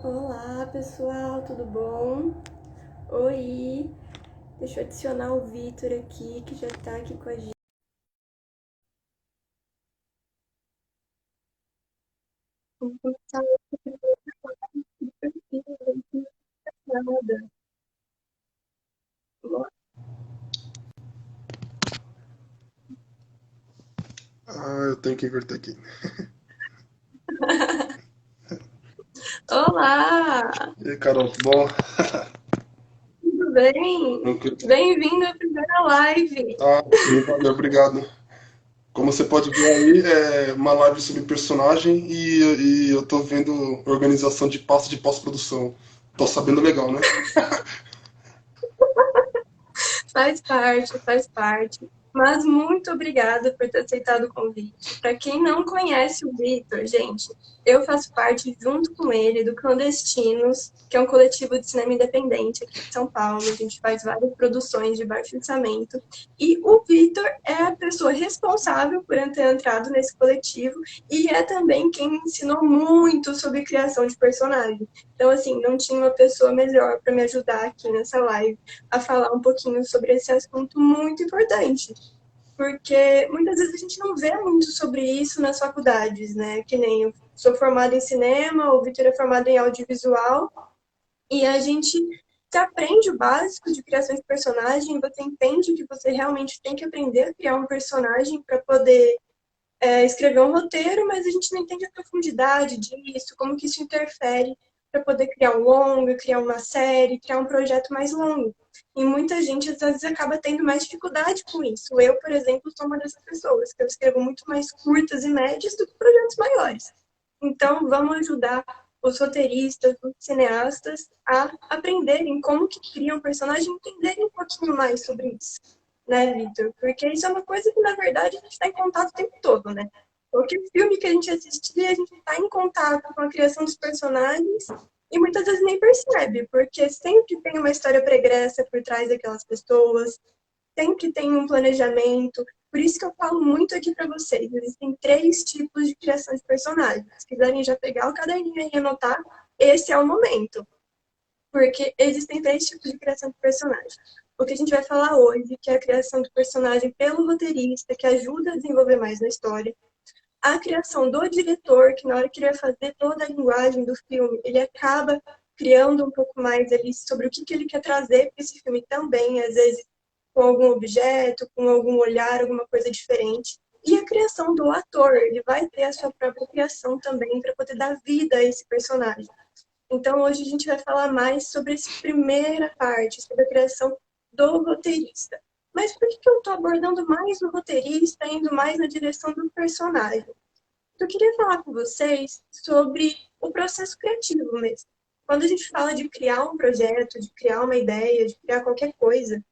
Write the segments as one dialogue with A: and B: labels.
A: Olá, pessoal, tudo bom? Oi, deixa eu adicionar o Vitor aqui, que já tá aqui com a gente. Vou botar o perfil aqui, nada.
B: Ah, eu tenho que inverter aqui.
A: Olá,
B: E aí, Carol, tudo bom?
A: tudo bem?
B: Tranquilo?
A: Bem-vindo à primeira live.
B: Ah, sim, valeu, obrigado. Como você pode ver aí, é uma live sobre personagem e eu tô vendo organização de pasta de pós-produção. Tô sabendo legal, né?
A: Faz parte, faz parte. Mas muito obrigada por ter aceitado o convite. Para quem não conhece o Vitor, gente, eu faço parte, junto com ele, do Clandestinos, que é um coletivo de cinema independente aqui de São Paulo. A gente faz várias produções de baixo orçamento. E o Vitor é a pessoa responsável por ter entrado nesse coletivo e é também quem me ensinou muito sobre criação de personagem. Então, assim, não tinha uma pessoa melhor para me ajudar aqui nessa live a falar um pouquinho sobre esse assunto muito importante, porque muitas vezes a gente não vê muito sobre isso nas faculdades, né? Que nem eu sou formada em cinema, o Vitor é formado em audiovisual, e a gente se aprende o básico de criação de personagem, você entende que você realmente tem que aprender a criar um personagem para poder escrever um roteiro, mas a gente não entende a profundidade disso, como que isso interfere para poder criar um longa, criar uma série, criar um projeto mais longo. E muita gente, às vezes, acaba tendo mais dificuldade com isso. Eu, por exemplo, sou uma dessas pessoas, que eu escrevo muito mais curtas e médias do que projetos maiores. Então, vamos ajudar os roteiristas, os cineastas a aprenderem como que criam um personagem e entenderem um pouquinho mais sobre isso, né, Vitor? Porque isso é uma coisa que, na verdade, a gente está em contato o tempo todo, né? Qualquer filme que a gente assistir, a gente está em contato com a criação dos personagens e muitas vezes nem percebe, porque sempre tem uma história pregressa por trás daquelas pessoas, sempre tem um planejamento. Por isso que eu falo muito aqui para vocês. Existem três tipos de criação de personagens. Se quiserem já pegar o caderninho aí e anotar, esse é o momento, porque existem três tipos de criação de personagem. O que a gente vai falar hoje, que é a criação do personagem pelo roteirista, que ajuda a desenvolver mais na história. A criação do diretor, que na hora que ele vai fazer toda a linguagem do filme, ele acaba criando um pouco mais ali sobre o que ele quer trazer para esse filme também, às vezes com algum objeto, com algum olhar, alguma coisa diferente. E a criação do ator, ele vai ter a sua própria criação também para poder dar vida a esse personagem. Então, hoje a gente vai falar mais sobre essa primeira parte, sobre a criação do roteirista. Mas por que eu estou abordando mais o roteirista, indo mais na direção do personagem? Eu queria falar com vocês sobre o processo criativo mesmo. Quando a gente fala de criar um projeto, de criar uma ideia, de criar qualquer coisa,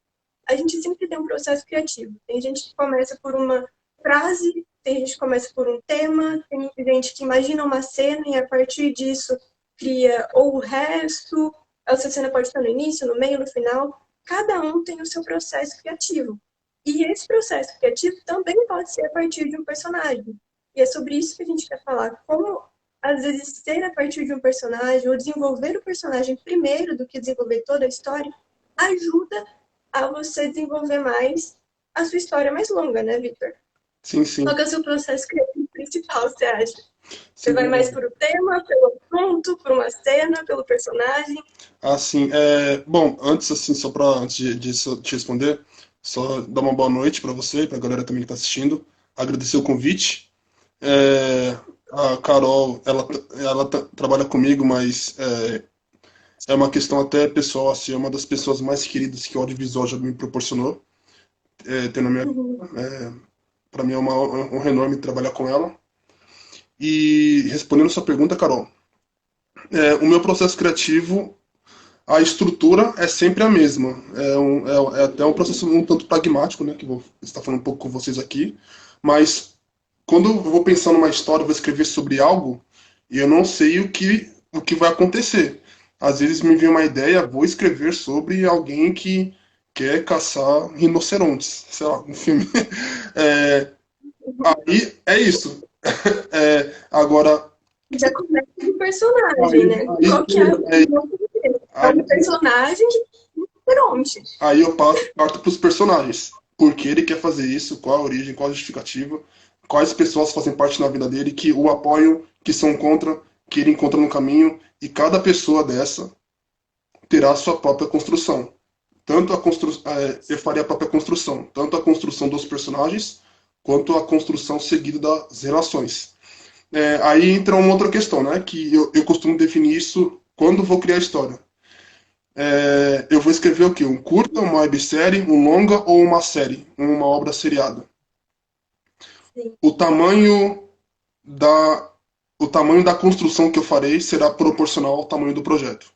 A: a gente sempre tem um processo criativo. Tem gente que começa por uma frase, tem gente que começa por um tema, tem gente que imagina uma cena e a partir disso cria ou o resto, essa cena pode estar no início, no meio, no final. Cada um tem o seu processo criativo. E esse processo criativo também pode ser a partir de um personagem. E é sobre isso que a gente quer falar. Como, às vezes, ser a partir de um personagem, ou desenvolver o personagem primeiro do que desenvolver toda a história, ajuda a você desenvolver mais a sua história mais longa, né, Victor?
B: Sim,
A: Qual
B: sim.
A: que é o seu processo criativo principal, você acha? Você vai mais
B: Sim.
A: por o tema, pelo assunto, por uma cena, pelo personagem?
B: Assim, bom, antes assim, só para antes disso te responder, só dar uma boa noite para você e para a galera também que está assistindo. Agradecer o convite. É, a Carol, ela trabalha comigo, mas é uma questão até pessoal, assim, é uma das pessoas mais queridas que o audiovisual já me proporcionou, ter na minha vida.
A: Uhum.
B: Para mim é uma honra enorme trabalhar com ela. E respondendo a sua pergunta, Carol, o meu processo criativo, a estrutura é sempre a mesma. É até um processo um tanto pragmático, né, que vou estar falando um pouco com vocês aqui, mas quando eu vou pensar numa história, vou escrever sobre algo, e eu não sei o que vai acontecer. Às vezes me vem uma ideia, vou escrever sobre alguém que quer caçar rinocerontes, sei lá, um filme. É, aí é isso. Agora,
A: Já começa do personagem,
B: Aí,
A: né?
B: aí,
A: Qual que é o
B: aí,
A: nome dele? É
B: aí,
A: um personagem que diferente.
B: aí eu parto para os personagens. Por que ele quer fazer isso? Qual a origem? Qual a justificativa? Quais pessoas fazem parte na vida dele que o apoiam, que são contra, que ele encontra no caminho? E cada pessoa dessa terá sua própria construção. Eu faria a própria construção, tanto a construção dos personagens quanto a construção seguida das relações. Aí entra uma outra questão, né? Que eu costumo definir isso quando vou criar história. Eu vou escrever o quê? Um curta, uma websérie, um longa ou uma série, uma obra seriada.
A: Sim.
B: O tamanho da o tamanho da construção que eu farei será proporcional ao tamanho do projeto.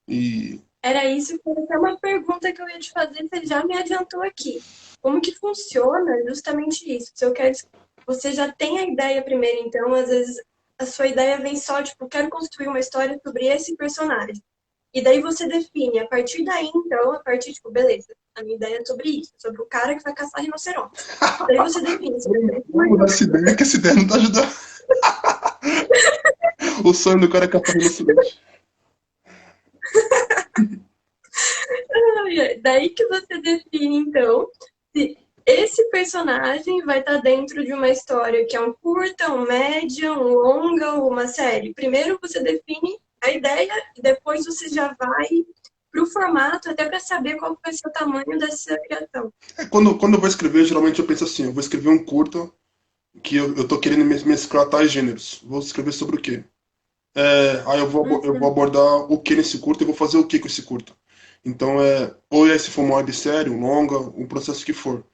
B: E
A: Era isso que era até uma pergunta que eu ia te fazer, você já me adiantou aqui. Como que funciona justamente isso? Se eu quero, você já tem a ideia primeiro, então às vezes a sua ideia vem só, tipo, quero construir uma história sobre esse personagem. E daí você define, a partir daí, então, a partir, tipo, beleza, a minha ideia é sobre isso, sobre o cara que vai caçar rinoceronte. Daí você define, se
B: vamos mudar essa ideia, que essa ideia não tá ajudando. O sonho do cara é capaz no acidente.
A: daí que você define, então, se esse personagem vai estar dentro de uma história que é um curta, um média, um longa ou uma série. Primeiro você define a ideia e depois você já vai para o formato, até para saber qual vai ser o tamanho dessa criação.
B: Quando eu vou escrever, geralmente eu penso assim, eu vou escrever um curta que eu tô querendo mesclar tais gêneros. Vou escrever sobre o quê? Aí eu vou
A: Uhum.
B: abordar o que nesse curta e vou fazer o que com esse curta. Então, ou se for uma websérie, um longa, um processo que for.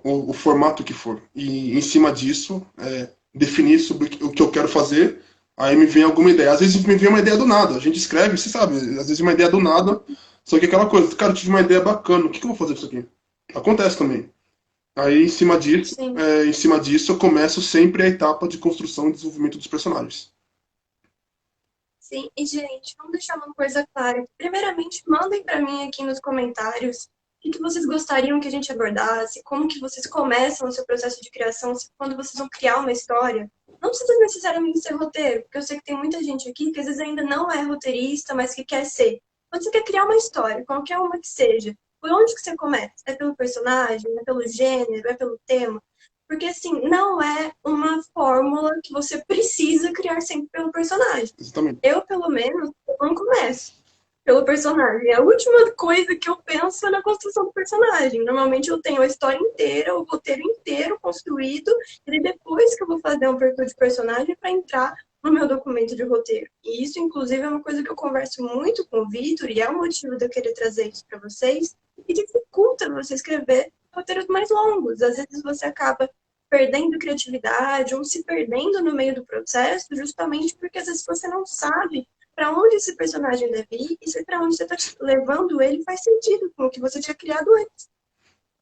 B: O formato que for. E em cima disso, definir sobre o que eu quero fazer, aí me vem alguma ideia. Às vezes me vem uma ideia do nada. A gente escreve, você sabe, às vezes uma ideia do nada, só que aquela coisa, cara, eu tive uma ideia bacana, o que eu vou fazer com isso aqui? Acontece também. Aí,
A: Sim.
B: em cima disso, eu começo sempre a etapa de construção e desenvolvimento dos personagens.
A: Sim, e gente, vamos deixar uma coisa clara. Primeiramente, mandem para mim aqui nos comentários o que vocês gostariam que a gente abordasse, como que vocês começam o seu processo de criação, quando vocês vão criar uma história. Não precisa necessariamente ser roteiro, porque eu sei que tem muita gente aqui que às vezes ainda não é roteirista, mas que quer ser. Quando você quer criar uma história, qualquer uma que seja, por onde que você começa? É pelo personagem, é pelo gênero, é pelo tema? Porque, assim, não é uma fórmula que você precisa criar sempre pelo personagem.
B: Exatamente.
A: Eu, pelo menos, não começo pelo personagem. A última coisa que eu penso é na construção do personagem. Normalmente eu tenho a história inteira, o roteiro inteiro construído, e depois que eu vou fazer um perfil de personagem para entrar no meu documento de roteiro. E isso, inclusive, é uma coisa que eu converso muito com o Vitor, e é o motivo de eu querer trazer isso para vocês, e dificulta você escrever roteiros mais longos. Às vezes você acaba perdendo criatividade ou se perdendo no meio do processo, justamente porque às vezes você não sabe para onde esse personagem deve ir e se para onde você está levando ele faz sentido com o que você tinha criado antes.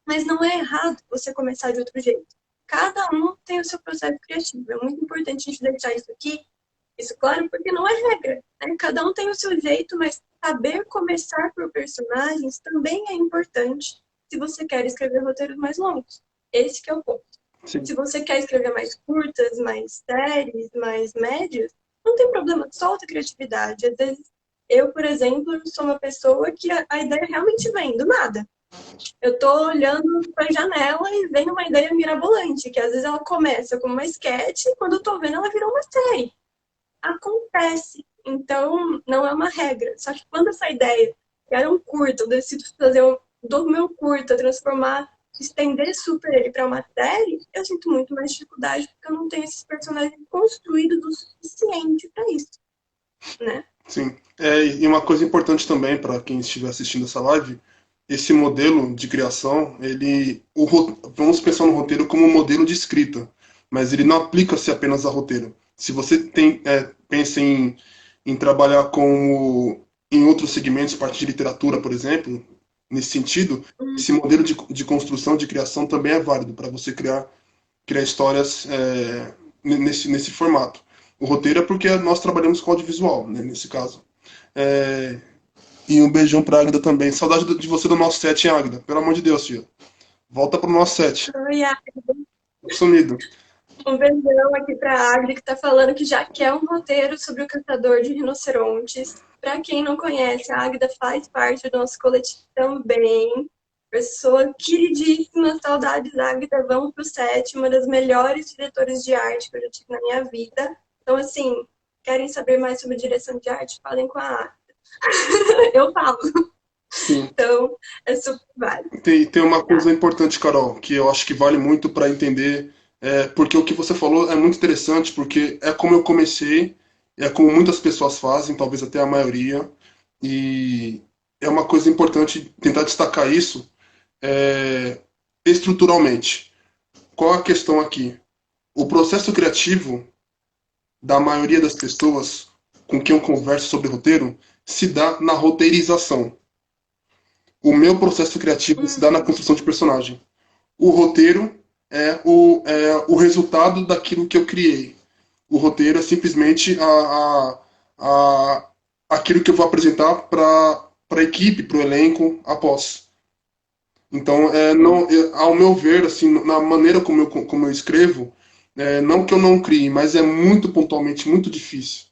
A: Mas não é errado você começar de outro jeito. Cada um tem o seu processo criativo. É muito importante a gente deixar isso aqui, isso claro, porque não é regra. Né? Cada um tem o seu jeito, mas saber começar por personagens também é importante se você quer escrever roteiros mais longos. Esse que é o ponto.
B: Sim.
A: Se você quer escrever mais curtas, mais séries, mais médias, não tem problema, solta a criatividade. Às vezes, eu, por exemplo, sou uma pessoa que a ideia realmente vem do nada. Eu tô olhando para a janela e vem uma ideia mirabolante, que às vezes ela começa como uma sketch e quando eu tô vendo ela virou uma série. Acontece. Então, não é uma regra. Só que quando essa ideia, que era um curto, eu decido fazer do meu curto, transformar, estender super ele para uma série, eu sinto muito mais dificuldade porque eu não tenho esses personagens construídos o suficiente para isso, né?
B: Sim. E uma coisa importante também para quem estiver assistindo essa live, esse modelo de criação, vamos pensar no roteiro como um modelo de escrita, mas ele não aplica-se apenas a roteiro. Se você pensa em trabalhar em outros segmentos, parte de literatura, por exemplo, nesse sentido, esse modelo de construção, de criação também é válido para você criar histórias nesse formato. O roteiro é porque nós trabalhamos com audiovisual, né, nesse caso. É, e um beijão pra Águida também. Saudade de você do nosso set, hein, Águida? Pelo amor de Deus, tia. Volta pro nosso set.
A: Oi,
B: Sumido.
A: Um beijão aqui para a Agri, que está falando que já quer um roteiro sobre o caçador de rinocerontes. Para quem não conhece, a Águida faz parte do nosso coletivo também. Pessoa queridíssima, saudades, Águida, vamos pro set, uma das melhores diretoras de arte que eu já tive na minha vida. Então, assim, querem saber mais sobre direção de arte? Falem com a Águida. Eu falo.
B: Sim.
A: Então, é super válido.
B: Tem uma coisa importante, Carol, que eu acho que vale muito para entender, porque o que você falou é muito interessante, porque é como eu comecei, é como muitas pessoas fazem, talvez até a maioria, e é uma coisa importante tentar destacar isso estruturalmente. Qual a questão aqui? O processo criativo da maioria das pessoas com quem eu converso sobre roteiro se dá na roteirização. O meu processo criativo se dá na construção de personagem. O roteiro é o resultado daquilo que eu criei. O roteiro é simplesmente aquilo que eu vou apresentar para a equipe, para o elenco após. Então, não, ao meu ver, assim, na maneira como eu escrevo, não que eu não crie, mas é muito pontualmente, muito difícil.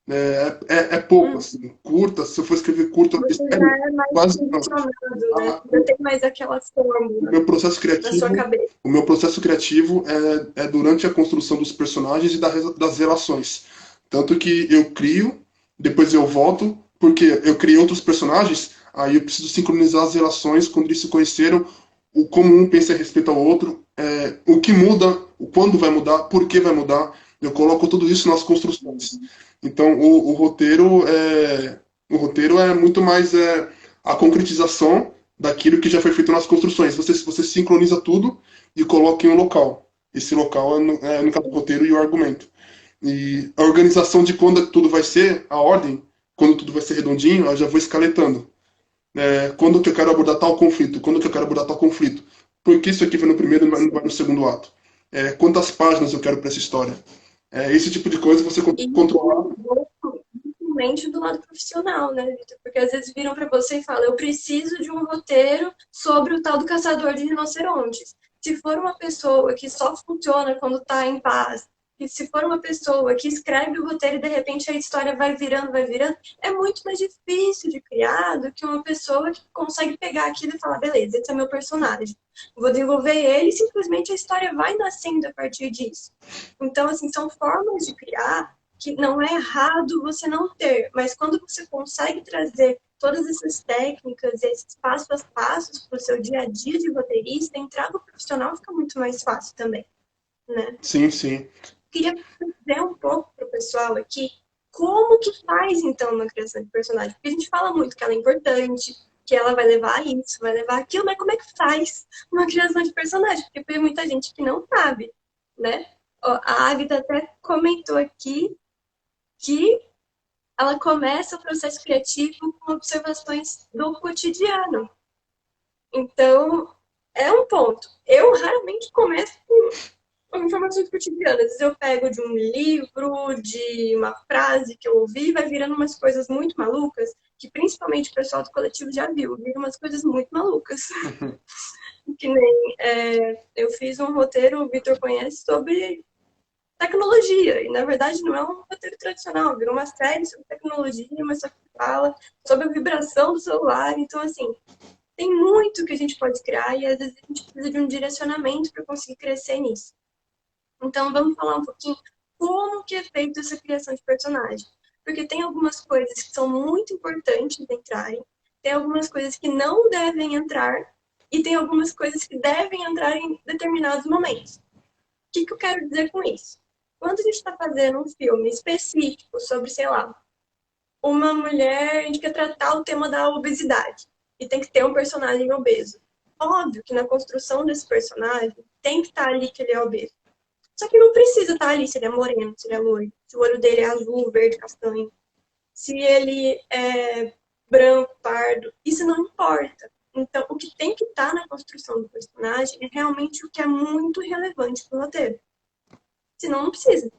B: É pouco, assim, curta, se eu for escrever curta, eu
A: Você
B: escrevo
A: já é mais
B: quase não.
A: direcionado, né? Já tem mais aquela
B: O
A: fórmula
B: meu processo
A: na sua
B: criativo,
A: cabeça.
B: o meu processo criativo é durante a construção dos personagens e das relações. Tanto que eu crio, depois eu volto, porque eu criei outros personagens, aí eu preciso sincronizar as relações quando eles se conheceram, como um pensa a respeito ao outro, o que muda, o quando vai mudar, por que vai mudar. Eu coloco tudo isso nas construções. Então, o roteiro é muito mais a concretização daquilo que já foi feito nas construções. Você sincroniza tudo e coloca em um local. Esse local no caso do roteiro e o argumento. E a organização de quando tudo vai ser, a ordem, quando tudo vai ser redondinho, eu já vou escaletando. Quando que eu quero abordar tal conflito, quando que eu quero abordar tal conflito. Por que isso aqui vai no primeiro e não vai no segundo ato? Quantas páginas eu quero para essa história? Esse tipo de coisa você
A: E
B: controlar.
A: principalmente do lado profissional, né, Vitor? Porque às vezes viram para você e falam, eu preciso de um roteiro sobre o tal do caçador de rinocerontes. Se for uma pessoa que só funciona quando está em paz, e se for uma pessoa que escreve o roteiro e de repente a história vai virando, é muito mais difícil de criar do que uma pessoa que consegue pegar aquilo e falar, beleza, esse é meu personagem. Vou desenvolver ele e simplesmente a história vai nascendo a partir disso. Então, assim, são formas de criar que não é errado você não ter, mas quando você consegue trazer todas essas técnicas, esses passos a passos para o seu dia a dia de roteirista, entrar no profissional fica muito mais fácil também, né?
B: Sim, sim.
A: Queria dizer um pouco para o pessoal aqui como que faz, então, uma criação de personagem. Porque a gente fala muito que ela é importante, que ela vai levar isso, vai levar aquilo, mas como é que faz uma criação de personagem? Porque tem muita gente que não sabe, né? Ó, a Agatha até comentou aqui que ela começa o processo criativo com observações do cotidiano. Então, é um ponto. Eu raramente começo com informações cotidianas. Às vezes eu pego de um livro, de uma frase que eu ouvi, vai virando umas coisas muito malucas, que principalmente o pessoal do coletivo já viu, vira umas coisas muito malucas. Que nem eu fiz um roteiro, o Vitor conhece, sobre tecnologia. E, na verdade, não é um roteiro tradicional. Virou uma série sobre tecnologia, mas só que fala sobre a vibração do celular. Então, assim, tem muito que a gente pode criar e, às vezes, a gente precisa de um direcionamento para conseguir crescer nisso. Então, vamos falar um pouquinho como que é feita essa criação de personagem. Porque tem algumas coisas que são muito importantes de entrarem, tem algumas coisas que não devem entrar e tem algumas coisas que devem entrar em determinados momentos. O que eu quero dizer com isso? Quando a gente está fazendo um filme específico sobre, sei lá, uma mulher, a gente quer tratar o tema da obesidade e tem que ter um personagem obeso. Óbvio que na construção desse personagem tem que estar ali que ele é obeso. Só que não precisa estar ali se ele é moreno, se ele é loiro, se o olho dele é azul, verde, castanho, se ele é branco, pardo. Isso não importa. Então, o que tem que estar na construção do personagem é realmente o que é muito relevante para o roteiro. Senão, não precisa.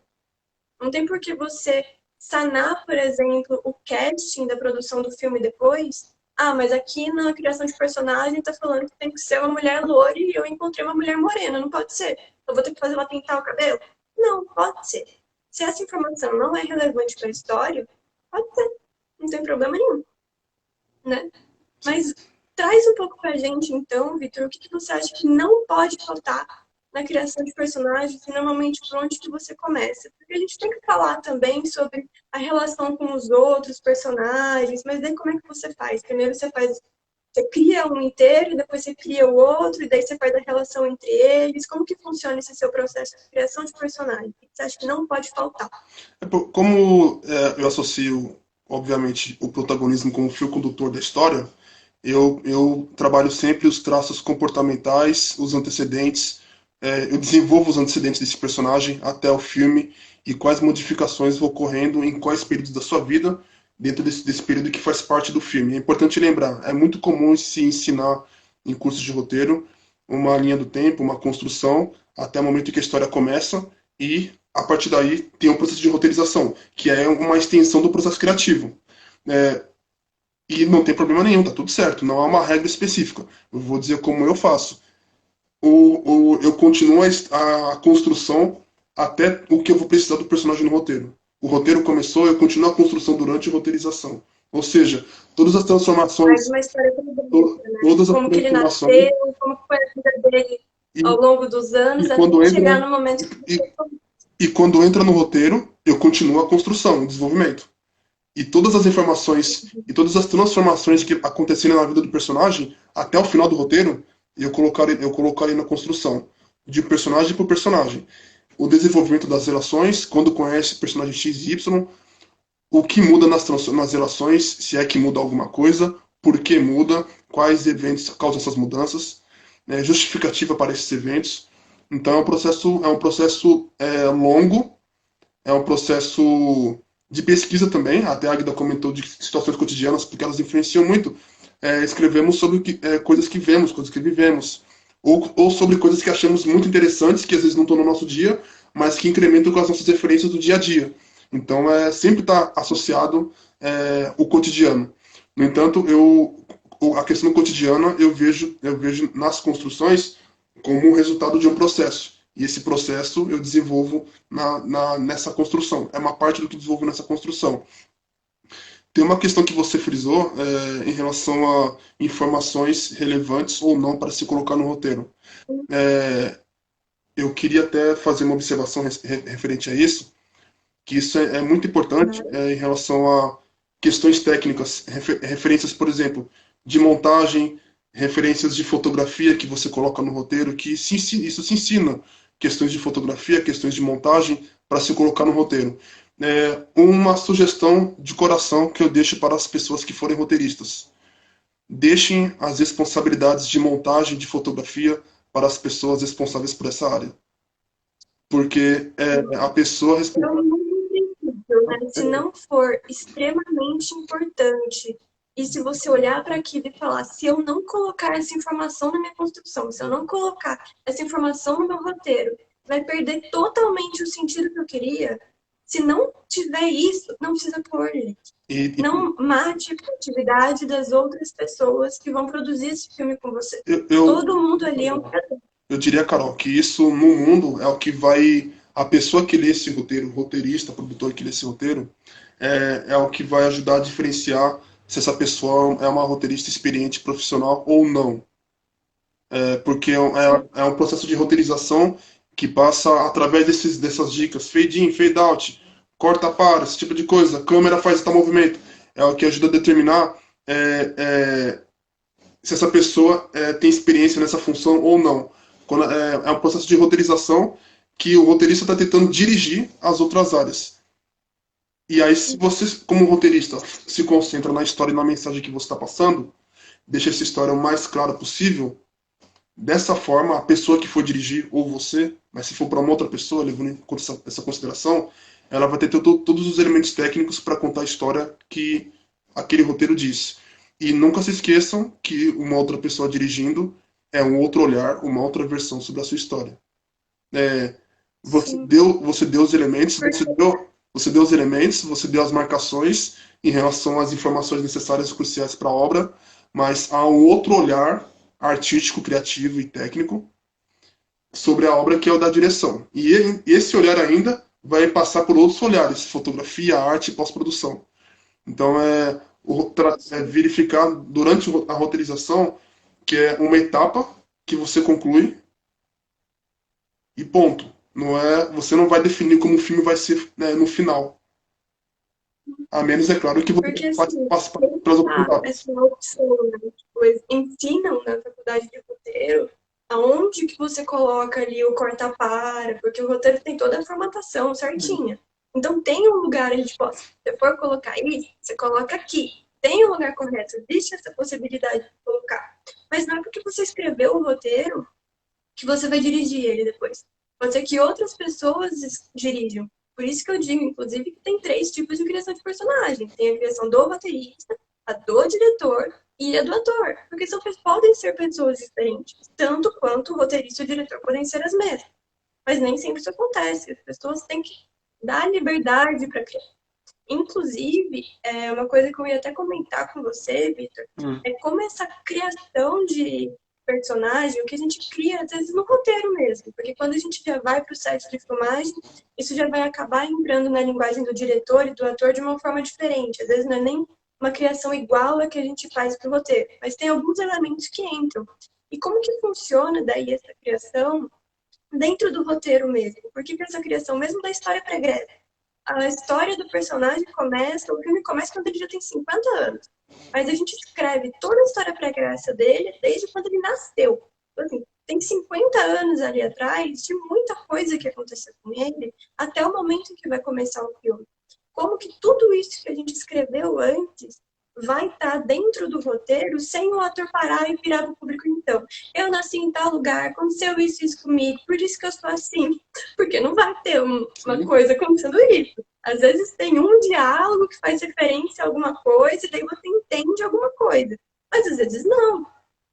A: Não tem por que você sanar, por exemplo, o casting da produção do filme depois. Ah, mas aqui na criação de personagem tá falando que tem que ser uma mulher loira e eu encontrei uma mulher morena. Não pode ser. Eu vou ter que fazer ela pintar o cabelo. Não, pode ser. Se essa informação não é relevante para a história, pode ser. Não tem problema nenhum, né? Mas traz um pouco pra gente, então, Vitor, o que você acha que não pode faltar na criação de personagens e normalmente por onde que você começa? Porque a gente tem que falar também sobre a relação com os outros personagens, mas daí como é que você faz? Primeiro você cria um inteiro, depois você cria o outro, e daí você faz a relação entre eles. Como que funciona esse seu processo de criação de personagem? O que você acha que não pode faltar?
B: Como eu associo, obviamente, o protagonismo como fio condutor da história, eu trabalho sempre os traços comportamentais, os antecedentes, eu desenvolvo os antecedentes desse personagem até o filme e quais modificações vão ocorrendo em quais períodos da sua vida dentro desse período que faz parte do filme. É importante lembrar, é muito comum se ensinar em cursos de roteiro uma linha do tempo, uma construção, até o momento em que a história começa e a partir daí tem um processo de roteirização, que é uma extensão do processo criativo. É, e não tem problema nenhum, tá tudo certo, não há uma regra específica. Eu vou dizer como eu faço. Eu continuo a construção até o que eu vou precisar do personagem no roteiro. O roteiro começou, eu continuo a construção durante a roteirização. Ou seja, todas as
A: Faz
B: transformações,
A: uma história toda, né?
B: todas as
A: Como que ele
B: transformações,
A: nasceu, como foi a vida dele ao
B: e,
A: longo dos
B: e
A: anos, até
B: quando entra,
A: chegar no momento que
B: e, e quando entra no roteiro, eu continuo a construção, o desenvolvimento. E todas as informações e todas as transformações que acontecerem na vida do personagem, até o final do roteiro, eu colocarei na construção, de personagem por personagem. O desenvolvimento das relações, quando conhece personagem X e Y, o que muda nas relações, se é que muda alguma coisa, por que muda, quais eventos causam essas mudanças, né, justificativa para esses eventos. Então é um processo longo, é um processo de pesquisa também, até a Agda comentou de situações cotidianas, porque elas influenciam muito. Escrevemos sobre coisas que vemos, coisas que vivemos, ou sobre coisas que achamos muito interessantes, que às vezes não estão no nosso dia, mas que incrementam com as nossas referências do dia a dia. Então, sempre está associado o cotidiano. No entanto, a questão cotidiana eu vejo nas construções como o resultado de um processo. E esse processo eu desenvolvo nessa construção. É uma parte do que desenvolvo nessa construção. Tem uma questão que você frisou em relação a informações relevantes ou não para se colocar no roteiro. Eu queria até fazer uma observação referente a isso, que isso é muito importante em relação a questões técnicas, referências, por exemplo, de montagem, referências de fotografia que você coloca no roteiro, que isso se ensina, questões de fotografia, questões de montagem, para se colocar no roteiro. Uma sugestão de coração que eu deixo para as pessoas que forem roteiristas. Deixem as responsabilidades de montagem, de fotografia, para as pessoas responsáveis por essa área. Porque a pessoa
A: é
B: responsável.
A: muito princípio, né? Se não for extremamente importante, e se você olhar para aquilo e falar, se eu não colocar essa informação na minha construção, se eu não colocar essa informação no meu roteiro, vai perder totalmente o sentido que eu queria. Se não tiver isso, não precisa pôr, gente.
B: E
A: Não mate a criatividade das outras pessoas que vão produzir esse filme com você.
B: eu, eu,
A: Todo mundo ali é um criador.
B: eu diria, Carol, que isso no mundo é o que vai. A pessoa que lê esse roteiro, o roteirista, o produtor que lê esse roteiro, é o que vai ajudar a diferenciar se essa pessoa é uma roteirista experiente, profissional ou não. Porque é um processo de roteirização que passa através dessas dicas, fade in, fade out, corta para, esse tipo de coisa, a câmera faz tal movimento. É o que ajuda a determinar é, é, se essa pessoa tem experiência nessa função ou não. É um processo de roteirização que o roteirista está tentando dirigir as outras áreas. E aí, se você, como roteirista, se concentra na história e na mensagem que você está passando, deixa essa história o mais clara possível. Dessa forma, a pessoa que for dirigir, ou você, mas se for para uma outra pessoa, levando em conta essa consideração, ela vai ter todos os elementos técnicos para contar a história que aquele roteiro diz. E nunca se esqueçam que uma outra pessoa dirigindo é um outro olhar, uma outra versão sobre a sua história. É, você
A: Sim.
B: deu os elementos, você deu os elementos, você deu as marcações em relação às informações necessárias e cruciais para a obra, mas há um outro olhar artístico, criativo e técnico sobre a obra que é o da direção. E esse olhar ainda vai passar por outros olhares, fotografia, arte e pós-produção. Então é verificar durante a roteirização que é uma etapa que você conclui e ponto. Não é, você não vai definir como o filme vai ser, né, no final. A menos, é claro, que você
A: Porque, assim,
B: passe
A: tem
B: para as outras etapas.
A: essa opção, né? Tipo, eles ensinam na faculdade de roteiro aonde que você coloca ali o corta-para, porque o roteiro tem toda a formatação certinha. Então, tem um lugar onde, tipo, se você for colocar isso, você coloca aqui. Tem um lugar correto, existe essa possibilidade de colocar. Mas não é porque você escreveu o roteiro que você vai dirigir ele depois. Pode ser que outras pessoas dirijam. Por isso que eu digo, inclusive, que tem três tipos de criação de personagem. Tem a criação do roteirista, a do diretor e a do ator. Porque podem ser pessoas diferentes, tanto quanto o roteirista e o diretor podem ser as mesmas. Mas nem sempre isso acontece. As pessoas têm que dar liberdade para criar. Inclusive, uma coisa que eu ia até comentar com você, Vitor, é como essa criação de personagem, o que a gente cria, às vezes, no roteiro mesmo. Porque quando a gente já vai para o set de filmagem, isso já vai acabar entrando na linguagem do diretor e do ator de uma forma diferente. Às vezes não é nem uma criação igual a que a gente faz para o roteiro, mas tem alguns elementos que entram. E como que funciona daí essa criação dentro do roteiro mesmo? Por que essa criação, mesmo da história pregressa? A história do personagem começa, o filme começa quando ele já tem 50 anos. Mas a gente escreve toda a história pregressa dele desde quando ele nasceu. Então, assim, tem 50 anos ali atrás de muita coisa que aconteceu com ele até o momento em que vai começar o filme. Como que tudo isso que a gente escreveu antes vai estar dentro do roteiro sem o ator parar e virar para o público, então. Eu nasci em tal lugar, aconteceu isso comigo, por isso que eu sou assim. Porque não vai ter uma coisa acontecendo isso. Às vezes tem um diálogo que faz referência a alguma coisa, e daí você entende alguma coisa. Mas às vezes não.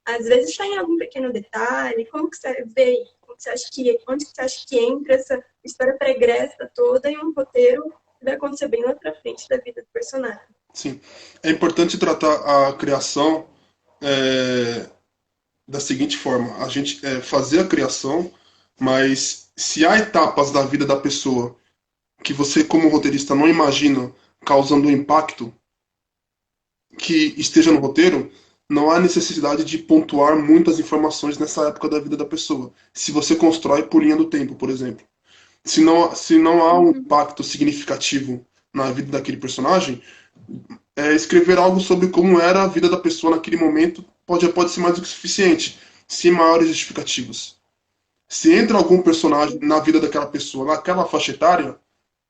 A: Às vezes está em algum pequeno detalhe. Como que você vê? Como você acha onde que você acha que entra essa história pregressa toda em um roteiro que vai acontecer bem lá pra frente da vida do personagem?
B: Sim. É importante tratar a criação é, da seguinte forma: a gente fazer a criação, mas se há etapas da vida da pessoa que você, como roteirista, não imagina causando um impacto que esteja no roteiro, não há necessidade de pontuar muitas informações nessa época da vida da pessoa. Se você constrói por linha do tempo, por exemplo. Se não há um impacto significativo na vida daquele personagem, escrever algo sobre como era a vida da pessoa naquele momento pode ser mais do que suficiente, sem maiores justificativas. Se entra algum personagem na vida daquela pessoa, naquela faixa etária,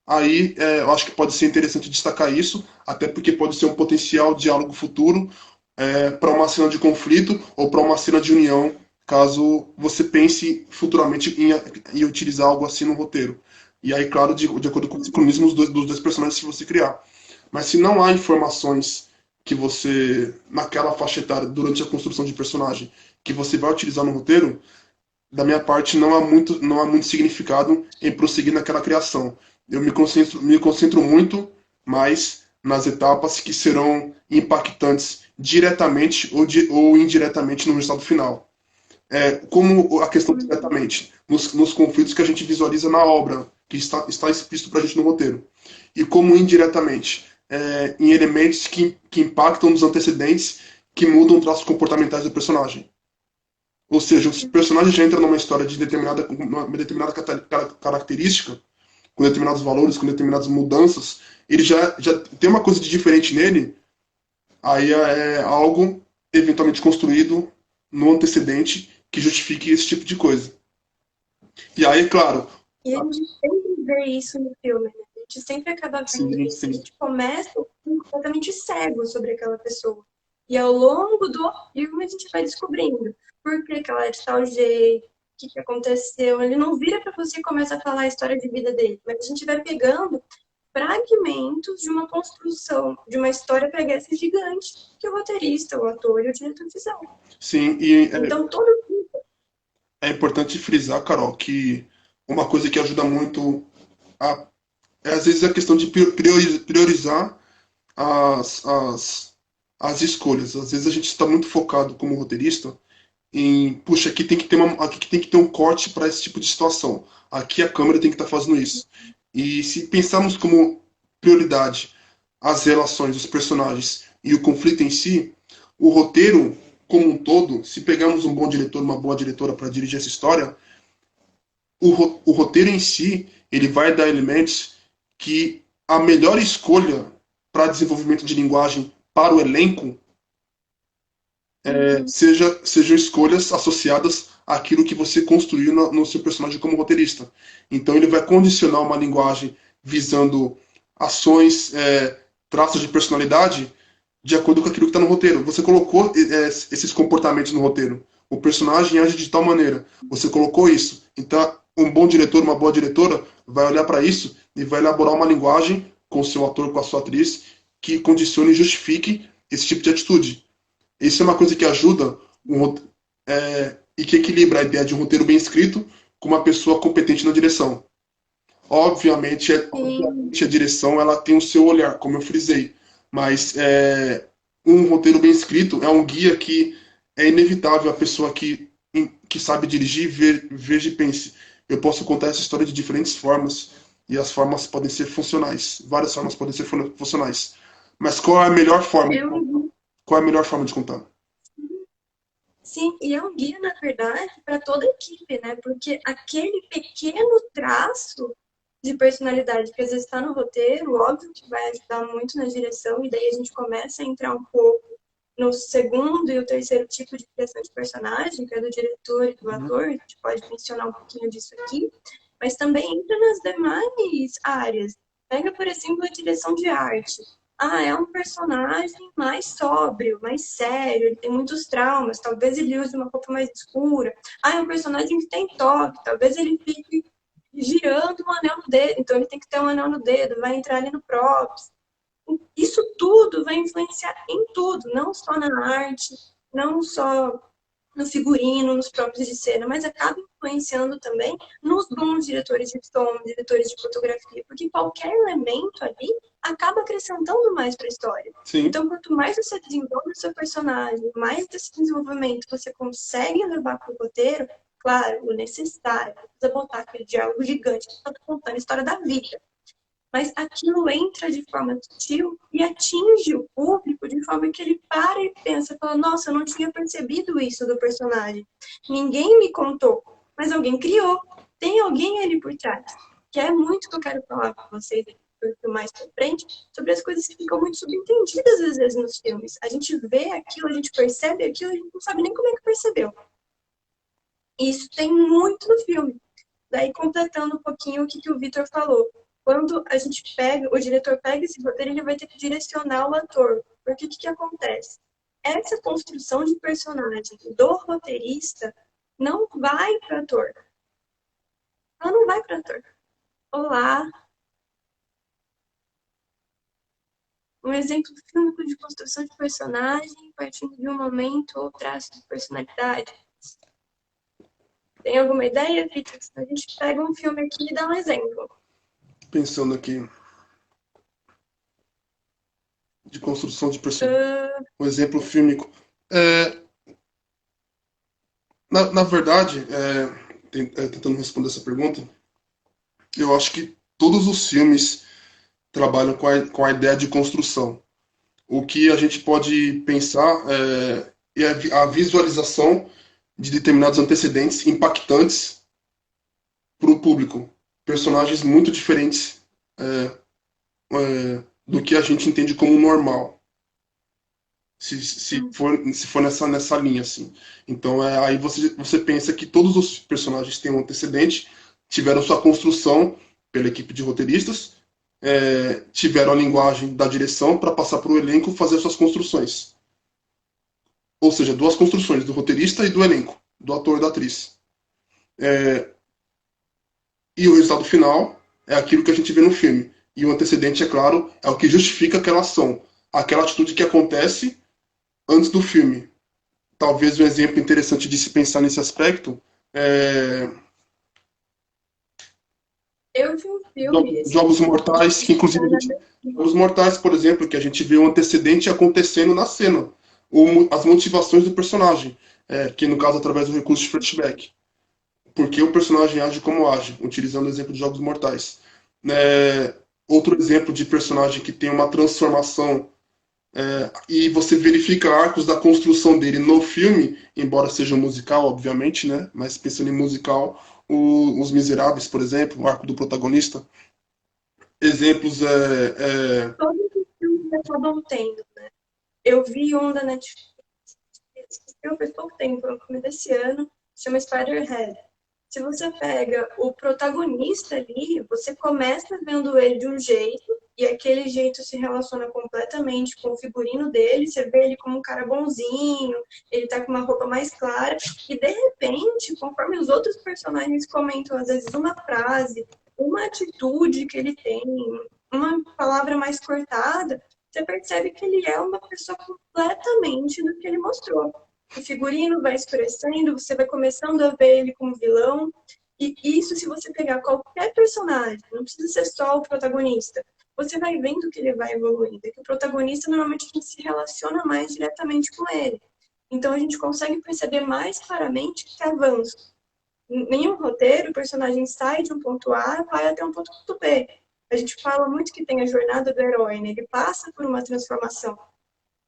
B: aí eu acho que pode ser interessante destacar isso, até porque pode ser um potencial diálogo futuro para uma cena de conflito ou para uma cena de união, caso você pense futuramente em utilizar algo assim no roteiro. E aí, claro, de acordo com os sincronismos dos dois personagens que você criar. Mas se não há informações que você, naquela faixa etária, durante a construção de personagem, que você vai utilizar no roteiro, da minha parte não há muito significado em prosseguir naquela criação. Eu me concentro muito mais nas etapas que serão impactantes diretamente ou indiretamente no resultado final. Como a questão diretamente, nos conflitos que a gente visualiza na obra, que está explícito para a gente no roteiro. E como indiretamente, em elementos que impactam nos antecedentes, que mudam traços comportamentais do personagem. Ou seja, o personagem já entra numa história de uma determinada característica, com determinados valores, com determinadas mudanças, ele já tem uma coisa de diferente nele, aí é algo eventualmente construído no antecedente que justifique esse tipo de coisa. E aí, claro.
A: E a gente sempre vê isso no filme, né? A gente sempre acaba vendo
B: Sim,
A: isso. A
B: sim.
A: gente começa completamente cego sobre aquela pessoa. E ao longo do filme a gente vai descobrindo por que ela é de tal jeito, o que aconteceu. Ele não vira para você e começa a falar a história de vida dele, mas a gente vai pegando fragmentos de uma construção, de uma história pregressa gigante que o roteirista, o ator e o diretor fizeram.
B: Sim, e
A: Então, todo
B: é importante frisar, Carol, que uma coisa que ajuda muito é às vezes a questão de priorizar as, as, as escolhas. Às vezes a gente está muito focado como roteirista puxa, aqui tem que ter um corte para esse tipo de situação. Aqui a câmera tem que estar fazendo isso. E se pensarmos como prioridade as relações, os personagens e o conflito em si, o roteiro como um todo, se pegarmos um bom diretor, uma boa diretora para dirigir essa história, o roteiro em si, ele vai dar elementos que a melhor escolha para desenvolvimento de linguagem para o elenco sejam escolhas associadas àquilo que você construiu no seu personagem como roteirista. Então ele vai condicionar uma linguagem visando ações, traços de personalidade de acordo com aquilo que está no roteiro. Você colocou esses comportamentos no roteiro. O personagem age de tal maneira. Você colocou isso. Então um bom diretor, uma boa diretora vai olhar para isso e vai elaborar uma linguagem com o seu ator, com a sua atriz, que condicione e justifique esse tipo de atitude. Isso é uma coisa que ajuda e que equilibra a ideia de um roteiro bem escrito com uma pessoa competente na direção. Obviamente a direção ela tem o seu olhar, como eu frisei, mas um roteiro bem escrito é um guia que é inevitável a pessoa que sabe dirigir veja e pense. Eu posso contar essa história de diferentes formas e as formas podem ser funcionais. Várias formas podem ser funcionais. Mas qual é a melhor forma? Qual é a melhor forma de contar?
A: Sim, e é um guia, na verdade, para toda a equipe, né? Porque aquele pequeno traço de personalidade que às vezes está no roteiro, óbvio que vai ajudar muito na direção, e daí a gente começa a entrar um pouco no segundo e o terceiro tipo de criação de personagem, que é do diretor e do ator, a gente pode mencionar um pouquinho disso aqui, mas também entra nas demais áreas. Pega, por exemplo, a direção de arte. É um personagem mais sóbrio, mais sério, ele tem muitos traumas, talvez ele use uma roupa mais escura. É um personagem que tem toque, talvez ele fique girando um anel no dedo, então ele tem que ter um anel no dedo, vai entrar ali no props. Isso tudo vai influenciar em tudo, não só na arte, não só no figurino, nos próprios de cena, mas acaba influenciando também nos bons diretores de som, diretores de fotografia, porque qualquer elemento ali acaba acrescentando mais para a história.
B: Sim.
A: Então, quanto mais você desenvolve o seu personagem, mais desse desenvolvimento você consegue levar para o roteiro, claro, o necessário, não precisa botar aquele diálogo gigante que está contando a história da vida. Mas aquilo entra de forma sutil e atinge o público de forma que ele para e pensa, fala, nossa, eu não tinha percebido isso do personagem. Ninguém me contou, mas alguém criou. Tem alguém ali por trás. Que é muito que eu quero falar com vocês mais pra frente, sobre as coisas que ficam muito subentendidas às vezes nos filmes. A gente vê aquilo, a gente percebe aquilo, a gente não sabe nem como é que percebeu. E isso tem muito no filme. Daí, completando um pouquinho o que o Vitor falou. Quando a gente pega, o diretor pega esse roteiro, ele vai ter que direcionar o ator. Porque o que acontece? Essa construção de personagem do roteirista não vai para o ator. Ela não vai para o ator. Olá. Um exemplo fílmico de construção de personagem partindo de um momento ou traço de personalidade. Tem alguma ideia, Vitor? A gente pega um filme aqui e dá um exemplo.
B: Pensando aqui. De construção de personagem. Um exemplo fílmico. Na verdade, tentando responder essa pergunta, eu acho que todos os filmes trabalham com a ideia de construção. O que a gente pode pensar é a visualização de determinados antecedentes impactantes para o público. Personagens muito diferentes do que a gente entende como normal. Se for nessa linha, assim. Então, aí você pensa que todos os personagens têm um antecedente, tiveram sua construção pela equipe de roteiristas, tiveram a linguagem da direção para passar para o elenco fazer suas construções. Ou seja, duas construções, do roteirista e do elenco, do ator e da atriz. E o resultado final é aquilo que a gente vê no filme. E o antecedente, é claro, é o que justifica aquela ação, aquela atitude que acontece antes do filme. Talvez um exemplo interessante de se pensar nesse aspecto
A: Eu vi um filme.
B: Jogos Mortais, que inclusive Jogos Mortais, por exemplo, que a gente vê o antecedente acontecendo na cena, ou as motivações do personagem. que no caso através do recurso de flashback. Porque o personagem age como age, utilizando o exemplo de Jogos Mortais. Outro exemplo de personagem que tem uma transformação e você verifica arcos da construção dele no filme, embora seja um musical, obviamente, né? Mas pensando em musical, Os Miseráveis, por exemplo, o arco do protagonista. Exemplos
A: Todos os filmes acabam tendo. Eu vi um da Netflix, eu faz pouco tempo, no começo desse ano, chama Spider-Head. Se você pega o protagonista ali, você começa vendo ele de um jeito, e aquele jeito se relaciona completamente com o figurino dele, você vê ele como um cara bonzinho, ele tá com uma roupa mais clara, e de repente, conforme os outros personagens comentam, às vezes uma frase, uma atitude que ele tem, uma palavra mais cortada, você percebe que ele é uma pessoa completamente do que ele mostrou. O figurino vai escurecendo, você vai começando a ver ele como vilão. E isso, se você pegar qualquer personagem, não precisa ser só o protagonista, você vai vendo que ele vai evoluindo. Que o protagonista, normalmente, a gente se relaciona mais diretamente com ele. Então, a gente consegue perceber mais claramente que avanço. Em nenhum roteiro, o personagem sai de um ponto A e vai até um ponto B. A gente fala muito que tem a jornada do herói, né? Ele passa por uma transformação.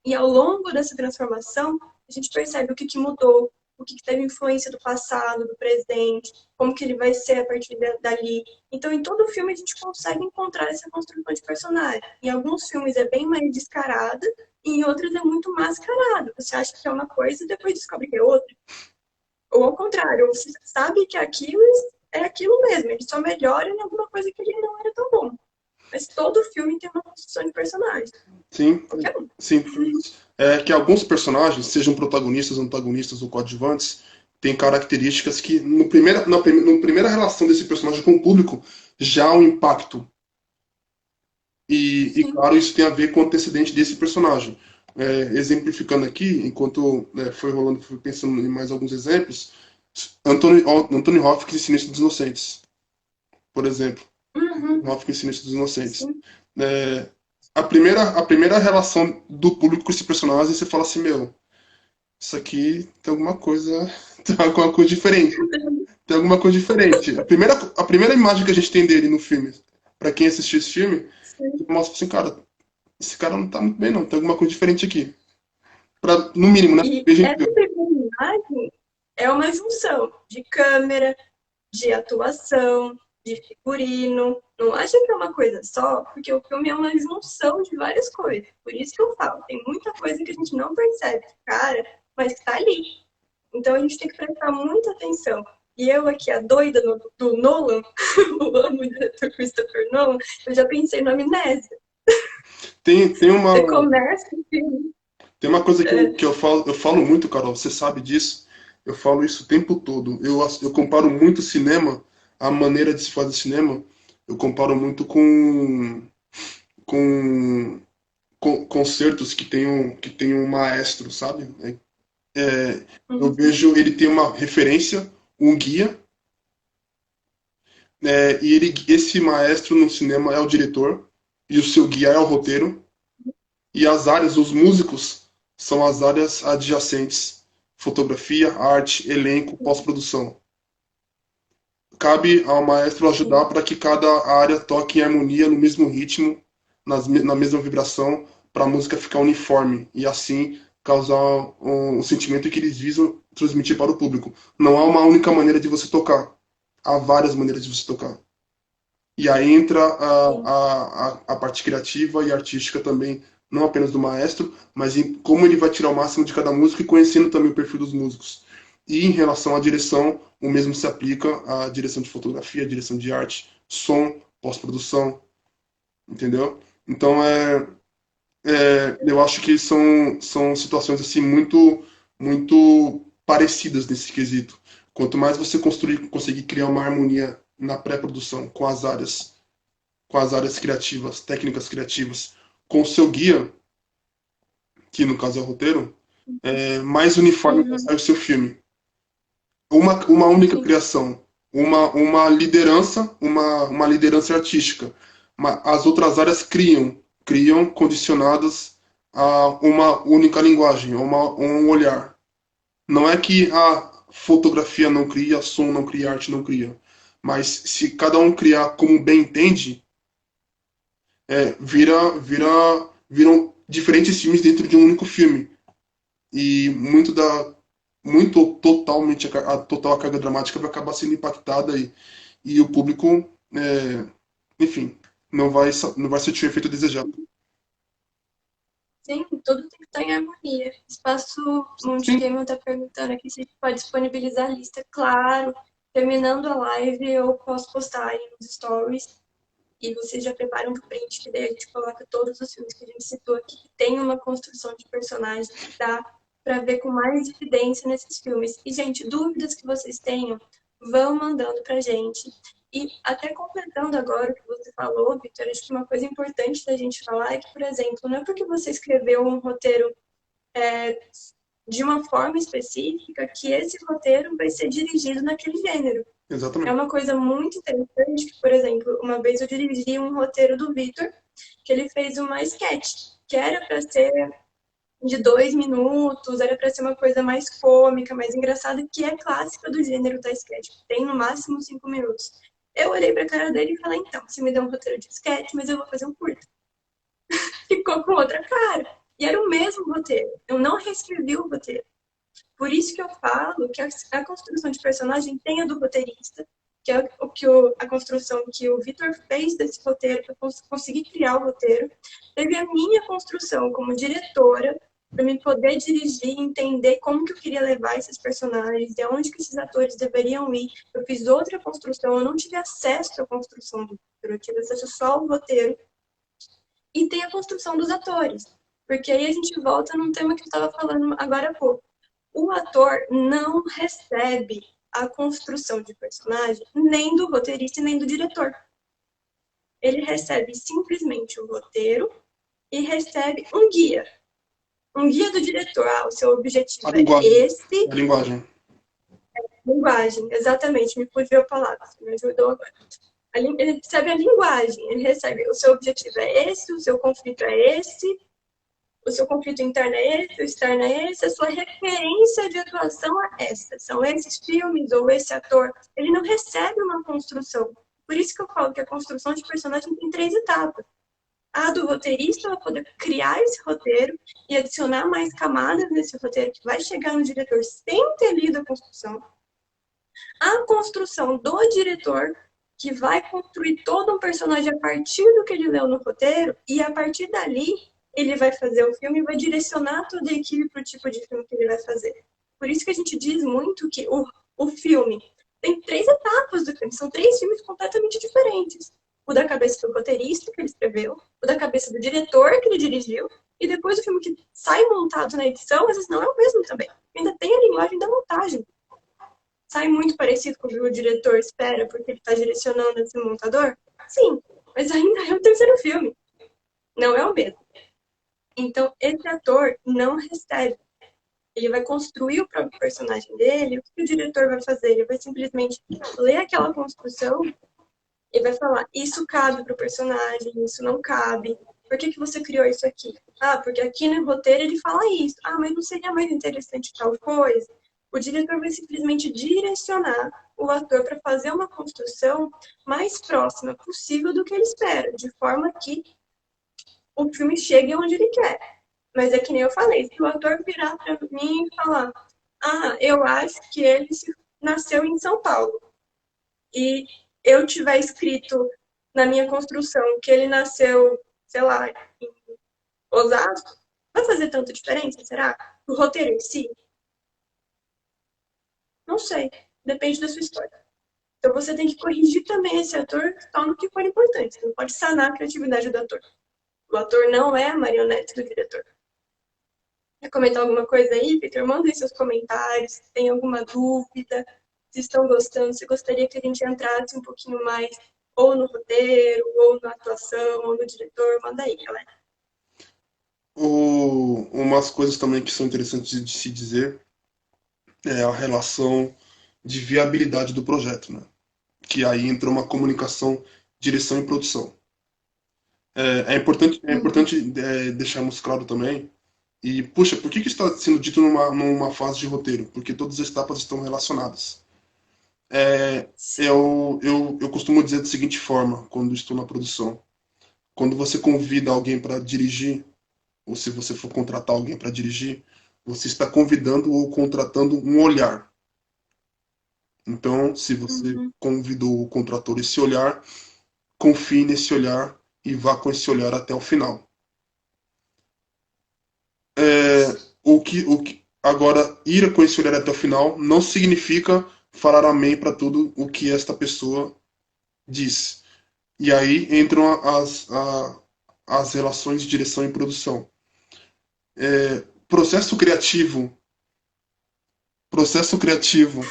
A: E ao longo dessa transformação, a gente percebe o que mudou, o que teve influência do passado, do presente, como que ele vai ser a partir dali. Então, em todo filme, a gente consegue encontrar essa construção de personagem. Em alguns filmes é bem mais descarada, e em outros é muito mascarado. Você acha que é uma coisa e depois descobre que é outra. Ou ao contrário, você sabe que aquilo é aquilo mesmo, ele só melhora em alguma coisa que ele não era tão bom. Mas todo filme tem uma construção de personagem.
B: sim,
A: Qualquer um.
B: sim. Que alguns personagens, sejam protagonistas, antagonistas ou coadjuvantes, têm características que, na primeira relação desse personagem com o público, já há um impacto. Claro, isso tem a ver com o antecedente desse personagem. Exemplificando aqui, enquanto foi rolando, fui pensando em mais alguns exemplos, Anthony Hopkins em Silêncio dos Inocentes, por exemplo. Hopkins em Silêncio dos Inocentes. A primeira relação do público com esse personagem, você fala assim, meu, isso aqui tem alguma coisa, tem alguma coisa diferente. Tem alguma coisa diferente. A primeira imagem que a gente tem dele no filme, pra quem assistiu esse filme, mostra assim, cara, esse cara não tá muito bem não, tem alguma coisa diferente aqui. No mínimo, né?
A: E
B: Veja
A: essa primeira imagem é uma junção de câmera, de atuação, de figurino. Não acha que é uma coisa só, porque o filme é uma junção de várias coisas. Por isso que eu falo, tem muita coisa que a gente não percebe, cara, mas que tá ali. Então a gente tem que prestar muita atenção. E eu aqui, a doida do Nolan, eu amo o diretor Christopher Nolan, eu já pensei no Amnésia.
B: tem uma,
A: Você começa o filme.
B: tem uma coisa que eu falo muito, Carol, você sabe disso. Eu falo isso o tempo todo. Eu comparo muito o cinema, a maneira de se fazer cinema, eu comparo muito com concertos que tem um maestro, sabe? Eu vejo ele tem uma referência, um guia, e esse maestro no cinema é o diretor, e o seu guia é o roteiro, e as áreas, os músicos, são as áreas adjacentes: fotografia, arte, elenco, pós-produção. Cabe ao maestro ajudar para que cada área toque em harmonia, no mesmo ritmo, na mesma vibração, para a música ficar uniforme e assim causar o sentimento que eles visam transmitir para o público. Não há uma única maneira de você tocar, há várias maneiras de você tocar. E aí entra a parte criativa e artística também, não apenas do maestro, mas em como ele vai tirar o máximo de cada música e conhecendo também o perfil dos músicos. E em relação à direção, o mesmo se aplica à direção de fotografia, direção de arte, som, pós-produção, entendeu? Então, eu acho que são situações assim muito, muito parecidas nesse quesito. Quanto mais você conseguir criar uma harmonia na pré-produção com as áreas criativas, técnicas criativas, com o seu guia, que no caso é o roteiro, mais uniforme vai sair o seu filme. Uma única criação, uma liderança, uma liderança artística. As outras áreas criam condicionadas a uma única linguagem, um olhar. Não é que a fotografia não cria, som não cria, arte não cria. Mas se cada um criar como bem entende, viram diferentes filmes dentro de um único filme. E totalmente a total carga dramática vai acabar sendo impactada e o público, enfim, não vai sentir o efeito desejado.
A: Sim, tudo tem que estar em harmonia. Espaço
B: Sim,
A: Multigamer está perguntando aqui se a gente pode disponibilizar a lista. Claro, terminando a live, eu posso postar aí nos stories e vocês já preparam o print, que daí a gente coloca todos os filmes que a gente citou aqui, que tem uma construção de personagem que dá para ver com mais evidência nesses filmes. E, gente, dúvidas que vocês tenham, vão mandando pra gente. E até completando agora o que você falou, Victor, acho que uma coisa importante da gente falar é que, por exemplo, não é porque você escreveu um roteiro de uma forma específica que esse roteiro vai ser dirigido naquele gênero. É
B: exatamente.
A: uma coisa muito interessante que, por exemplo, uma vez eu dirigi um roteiro do Victor, que ele fez uma sketch, que era para ser de 2 minutos, era para ser uma coisa mais cômica, mais engraçada, que é clássica do gênero da sketch, tem no máximo 5 minutos. Eu olhei para a cara dele e falei, então, você me deu um roteiro de sketch, mas eu vou fazer um curto. Ficou com outra cara. E era o mesmo roteiro. Eu não reescrevi o roteiro. Por isso que eu falo que a construção de personagem tem a do roteirista, que é a construção que o Vitor fez desse roteiro para conseguir criar o roteiro. Teve a minha construção como diretora, para me poder dirigir, entender como que eu queria levar esses personagens, de onde que esses atores deveriam ir. Eu fiz outra construção, eu não tive acesso à construção do roteiro, eu tive acesso só ao roteiro. E tem a construção dos atores, porque aí a gente volta num tema que eu estava falando agora há pouco. O ator não recebe a construção de personagem nem do roteirista nem do diretor. Ele recebe simplesmente o roteiro e recebe um guia. Um guia do diretor. Ah, o seu objetivo
B: A
A: é
B: linguagem.
A: esse.
B: A linguagem.
A: Linguagem, exatamente. Me fugiu a palavra. Você me ajudou agora. Ele recebe a linguagem. Ele recebe o seu objetivo é esse, o seu conflito é esse, o seu conflito interno é esse, o externo é esse, a sua referência de atuação é essa. São esses filmes ou esse ator. Ele não recebe uma construção. Por isso que eu falo que a construção de personagem tem 3 etapas. A do roteirista vai poder criar esse roteiro e adicionar mais camadas nesse roteiro que vai chegar no diretor sem ter lido a construção. A construção do diretor, que vai construir todo um personagem a partir do que ele leu no roteiro, e a partir dali ele vai fazer o filme e vai direcionar toda a equipe para o tipo de filme que ele vai fazer. Por isso que a gente diz muito que o filme tem 3 etapas do filme, são 3 filmes completamente diferentes. O da cabeça do roteirista, que ele escreveu, o da cabeça do diretor, que ele dirigiu, e depois o filme que sai montado na edição, às vezes não é o mesmo também. Ainda tem a linguagem da montagem. Sai muito parecido com o que o diretor espera, porque ele está direcionando esse montador? Sim, mas ainda é o terceiro filme. Não é o mesmo. Então, esse ator não recebe. Ele vai construir o próprio personagem dele. O que o diretor vai fazer? Ele vai simplesmente ler aquela construção e vai falar: isso cabe para o personagem, isso não cabe. Por que você criou isso aqui? Ah, porque aqui no roteiro ele fala isso. Ah, mas não seria mais interessante tal coisa? O diretor vai simplesmente direcionar o ator para fazer uma construção mais próxima possível do que ele espera, de forma que o filme chegue onde ele quer. Mas é que nem eu falei, se o ator virar para mim e falar: ah, eu acho que ele nasceu em São Paulo, e eu tiver escrito na minha construção que ele nasceu, sei lá, em Osasco, vai fazer tanta diferença, será? O roteiro em si? Não sei. Depende da sua história. Então você tem que corrigir também esse ator só no que for importante. Você não pode sanar a criatividade do ator. O ator não é a marionete do diretor. Quer comentar alguma coisa aí, Peter? Manda aí seus comentários. Se tem alguma dúvida, se estão gostando, se gostaria que a gente entrasse um pouquinho mais ou no roteiro, ou na atuação, ou no diretor. Manda aí, galera.
B: Umas coisas também que são interessantes de se dizer é a relação de viabilidade do projeto, né? Que aí entra uma comunicação, direção e produção. É importante deixarmos claro também E, puxa, por que está sendo dito numa fase de roteiro? Porque todas as etapas estão relacionadas. Eu costumo dizer da seguinte forma, quando estou na produção. Quando você convida alguém para dirigir, ou se você for contratar alguém para dirigir, você está convidando ou contratando um olhar. Então, se você
A: Uhum.
B: convidou ou contratou esse olhar, confie nesse olhar e vá com esse olhar até o final. Agora, ir com esse olhar até o final não significa falar amém para tudo o que esta pessoa diz. E aí entram as relações de direção e produção. Processo criativo. Processo criativo.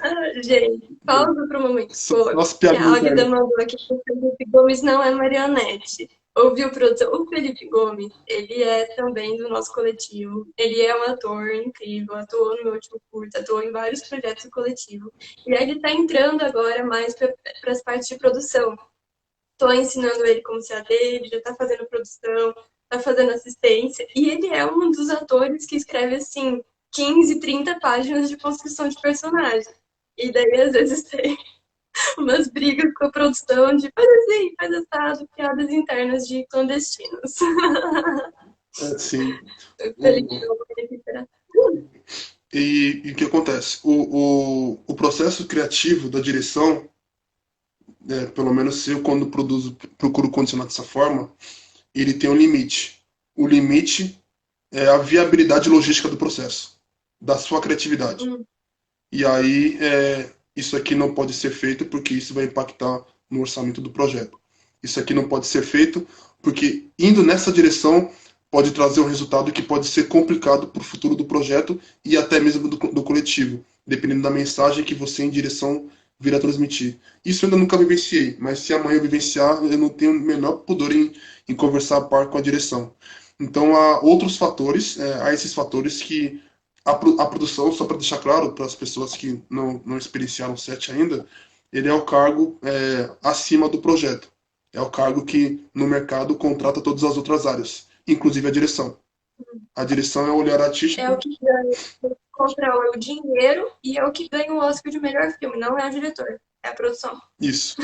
A: Ah, gente, pausa para o momento expor
B: Nossa,
A: que a
B: piadinha
A: Águida
B: interna.
A: mandou aqui que o Felipe Gomes não é marionete. Ouviu, produção? O Felipe Gomes, ele é também do nosso coletivo. Ele é um ator incrível, atuou no meu último curto, atuou em vários projetos do coletivo. E aí ele está entrando agora mais para as partes de produção. Estou ensinando ele como ser a dele, já está fazendo produção, está fazendo assistência. E ele é um dos atores que escreve, assim, 15, 30 páginas de construção de personagem. E daí, às vezes, tem umas brigas com a produção de faz assim, faz assado, piadas internas de clandestinos.
B: Sim.
A: Felipe,
B: O,
A: eu vou recuperar.
B: e o que acontece? O processo criativo da direção, pelo menos eu, quando produzo, procuro condicionar dessa forma, ele tem um limite. O limite é a viabilidade logística do processo, da sua criatividade.
A: Hum,
B: E aí, isso aqui não pode ser feito porque isso vai impactar no orçamento do projeto. Isso aqui não pode ser feito porque indo nessa direção pode trazer um resultado que pode ser complicado para o futuro do projeto e até mesmo do coletivo, dependendo da mensagem que você em direção vir a transmitir. Isso eu ainda nunca vivenciei, mas se amanhã eu vivenciar, eu não tenho o menor pudor em conversar a par com a direção. Então há outros fatores, há esses fatores que a produção, só para deixar claro para as pessoas que não experienciaram o set ainda, ele é o cargo acima do projeto. É o cargo que no mercado contrata todas as outras áreas, inclusive a direção. A direção é o olhar
A: é
B: artístico.
A: o que ganha, compra o dinheiro e é o que ganha o Oscar de melhor filme, não é o diretor, é a produção.
B: Isso.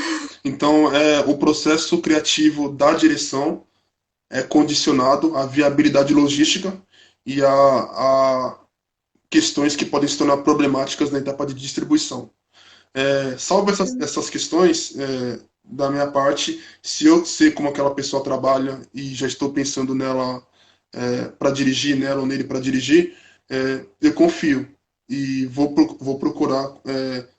B: Então, o processo criativo da direção é condicionado à viabilidade logística e a questões que podem se tornar problemáticas na etapa de distribuição. Salvo essas questões, da minha parte, se eu sei como aquela pessoa trabalha e já estou pensando nela para dirigir, nela ou nele para dirigir, eu confio e vou procurar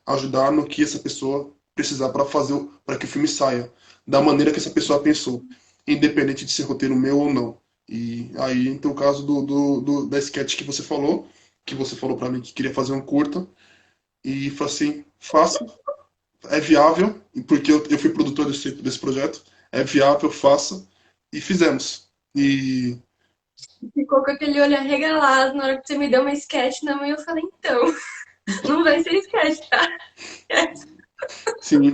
B: ajudar no que essa pessoa precisar para que o filme saia da maneira que essa pessoa pensou, independente de ser roteiro meu ou não. E aí, então, o caso da sketch que você falou para mim que queria fazer um curta, e falei assim, faça, é viável, porque eu fui produtor desse projeto, é viável, faça, e fizemos. E
A: Ficou com aquele olho arregalado na hora que você me deu uma sketch na mão e eu falei, então, não vai ser sketch, tá?
B: sim,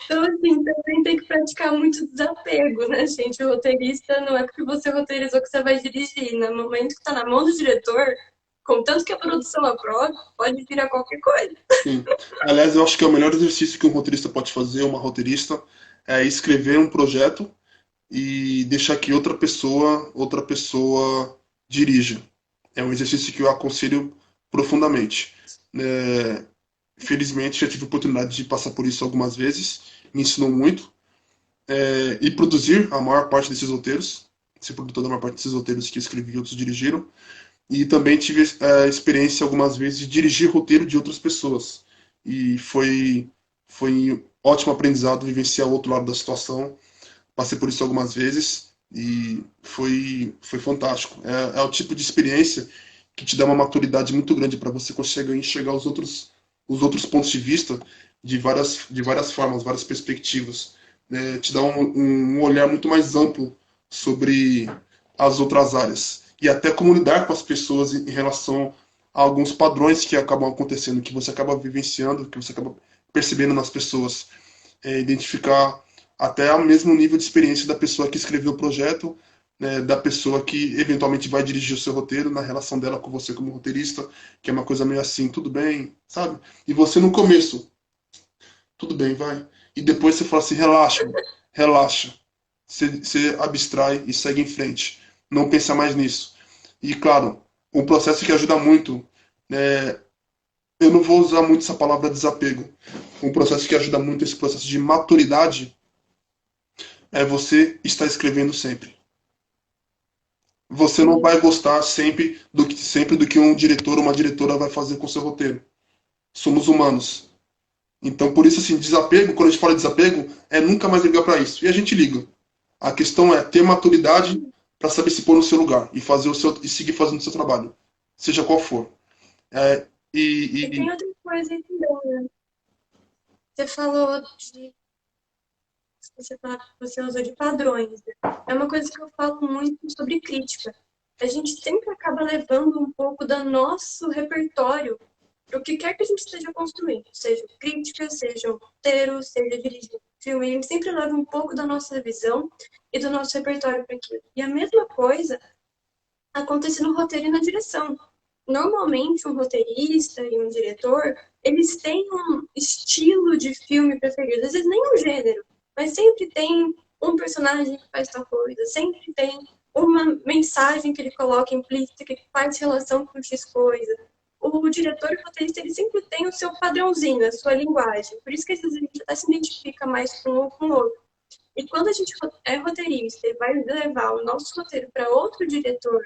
A: Então, assim, também tem que praticar muito desapego, né, gente? O roteirista não é porque você roteirizou que você vai dirigir. No momento que tá na mão do diretor, contanto que a produção aprove, pode virar qualquer coisa.
B: sim. Aliás, eu acho que é o melhor exercício que um roteirista pode fazer, uma roteirista, é escrever um projeto e deixar que outra pessoa dirija. É um exercício que eu aconselho profundamente. É, Felizmente já tive a oportunidade de passar por isso algumas vezes, me ensinou muito. E produzir a maior parte desses roteiros, ser produtor da maior parte desses roteiros que escrevi e outros dirigiram. E também tive a experiência algumas vezes de dirigir roteiro de outras pessoas. E foi um ótimo aprendizado vivenciar o outro lado da situação. Passei por isso algumas vezes e foi fantástico. É o tipo de experiência que te dá uma maturidade muito grande para você conseguir enxergar os outros pontos de vista de várias formas, várias perspectivas. Te dá um olhar muito mais amplo sobre as outras áreas. E até como lidar com as pessoas em relação a alguns padrões que acabam acontecendo, que você acaba vivenciando, que você acaba percebendo nas pessoas. Identificar até ao mesmo nível de experiência da pessoa que escreveu o projeto, né, da pessoa que eventualmente vai dirigir o seu roteiro, na relação dela com você como roteirista, que é uma coisa meio assim, tudo bem, sabe? E você no começo, tudo bem, vai. E depois você fala assim, relaxa, relaxa. Você abstrai e segue em frente. Não pensa mais nisso. E claro, um processo que ajuda muito, né, eu não vou usar muito essa palavra desapego. Um processo que ajuda muito esse processo de maturidade é você estar escrevendo sempre. Você não vai gostar sempre do que um diretor ou uma diretora vai fazer com o seu roteiro. Somos humanos. Então, por isso, assim, desapego, quando a gente fala de desapego, é nunca mais ligar para isso. E a gente liga. A questão é ter maturidade para saber se pôr no seu lugar e fazer o seu e seguir fazendo o seu trabalho, seja qual for. É,
A: E tem
B: e
A: outra coisa aí também, né? Você falou de. Você usou de padrões, né? É uma coisa que eu falo muito sobre crítica. A gente sempre acaba levando um pouco do nosso repertório para o que quer que a gente esteja construindo, seja crítica, seja um roteiro, seja dirigindo um filme, a gente sempre leva um pouco da nossa visão e do nosso repertório para aquilo. E a mesma coisa acontece no roteiro e na direção. Normalmente, um roteirista e um diretor, eles têm um estilo de filme preferido, às vezes nem um gênero, mas sempre tem um personagem que faz tal coisa, sempre tem uma mensagem que ele coloca implícita que faz relação com X coisa. O diretor e o roteirista, ele sempre tem o seu padrãozinho, a sua linguagem. Por isso que às vezes a gente até se identifica mais com um ou com o outro. E quando a gente é roteirista e vai levar o nosso roteiro para outro diretor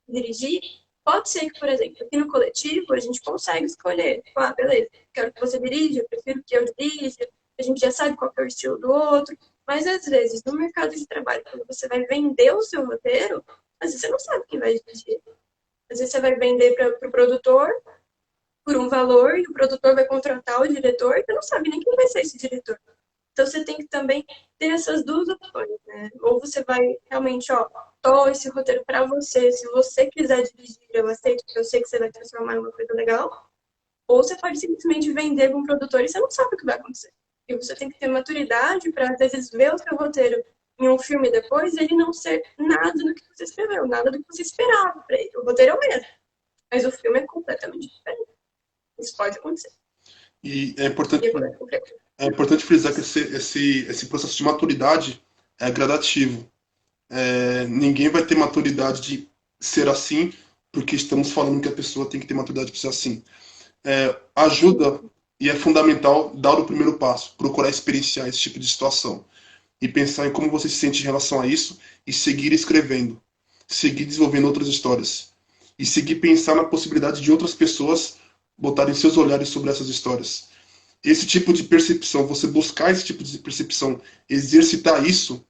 A: dirigir, pode ser que, por exemplo, aqui no coletivo a gente consegue escolher. Tipo, ah, beleza, quero que você dirija, eu prefiro que eu dirija, a gente já sabe qual é o estilo do outro. Mas às vezes, no mercado de trabalho, quando você vai vender o seu roteiro, às vezes você não sabe quem vai dirigir. Às vezes você vai vender para o pro produtor por um valor e o produtor vai contratar o diretor e você não sabe nem quem vai ser esse diretor. Então você tem que também ter essas duas opções, né? Ou você vai realmente, ó, tô esse roteiro para você, se você quiser dirigir, eu aceito, porque eu sei que você vai transformar em uma coisa legal. Ou você pode simplesmente vender para um produtor e você não sabe o que vai acontecer. E você tem que ter maturidade para, às vezes, ver o seu roteiro em um filme depois e ele não ser nada do que você escreveu, nada do que você esperava para ele. O roteiro é o mesmo, mas o filme é completamente diferente. Isso pode acontecer.
B: e
A: E
B: é importante frisar que esse processo de maturidade é gradativo. É, ninguém vai ter maturidade de ser assim, porque estamos falando que a pessoa tem que ter maturidade para ser assim. É, ajuda e é fundamental dar o primeiro passo, procurar experienciar esse tipo de situação e pensar em como você se sente em relação a isso e seguir escrevendo, seguir desenvolvendo outras histórias e seguir pensar na possibilidade de outras pessoas botarem seus olhares sobre essas histórias. Esse tipo de percepção, você buscar esse tipo de percepção, exercitar isso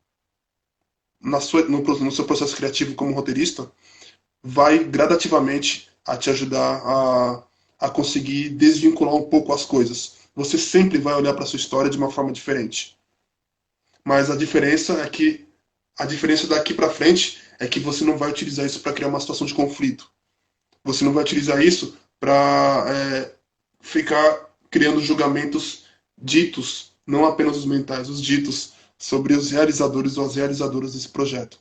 B: no seu processo criativo como roteirista, vai gradativamente a te ajudar a conseguir desvincular um pouco as coisas. Você sempre vai olhar para sua história de uma forma diferente. Mas a diferença daqui para frente é que você não vai utilizar isso para criar uma situação de conflito. Você não vai utilizar isso para ficar criando julgamentos ditos, não apenas os mentais, os ditos sobre os realizadores ou as realizadoras desse projeto.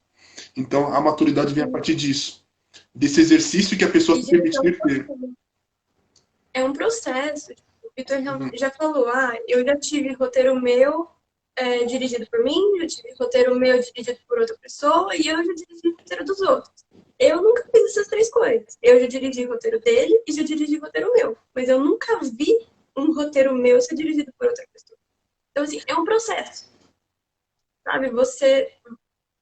B: Então, a maturidade vem a partir disso, desse exercício que a pessoa se permitir ter.
A: é um processo. Tipo, o Vitor
B: Uhum.
A: já falou, ah, eu já tive roteiro meu dirigido por mim, já tive roteiro meu dirigido por outra pessoa e eu já dirigi roteiro dos outros. Eu nunca fiz essas três coisas. Eu já dirigi roteiro dele e já dirigi roteiro meu. Mas eu nunca vi um roteiro meu ser dirigido por outra pessoa. Então, assim, é um processo, sabe? Você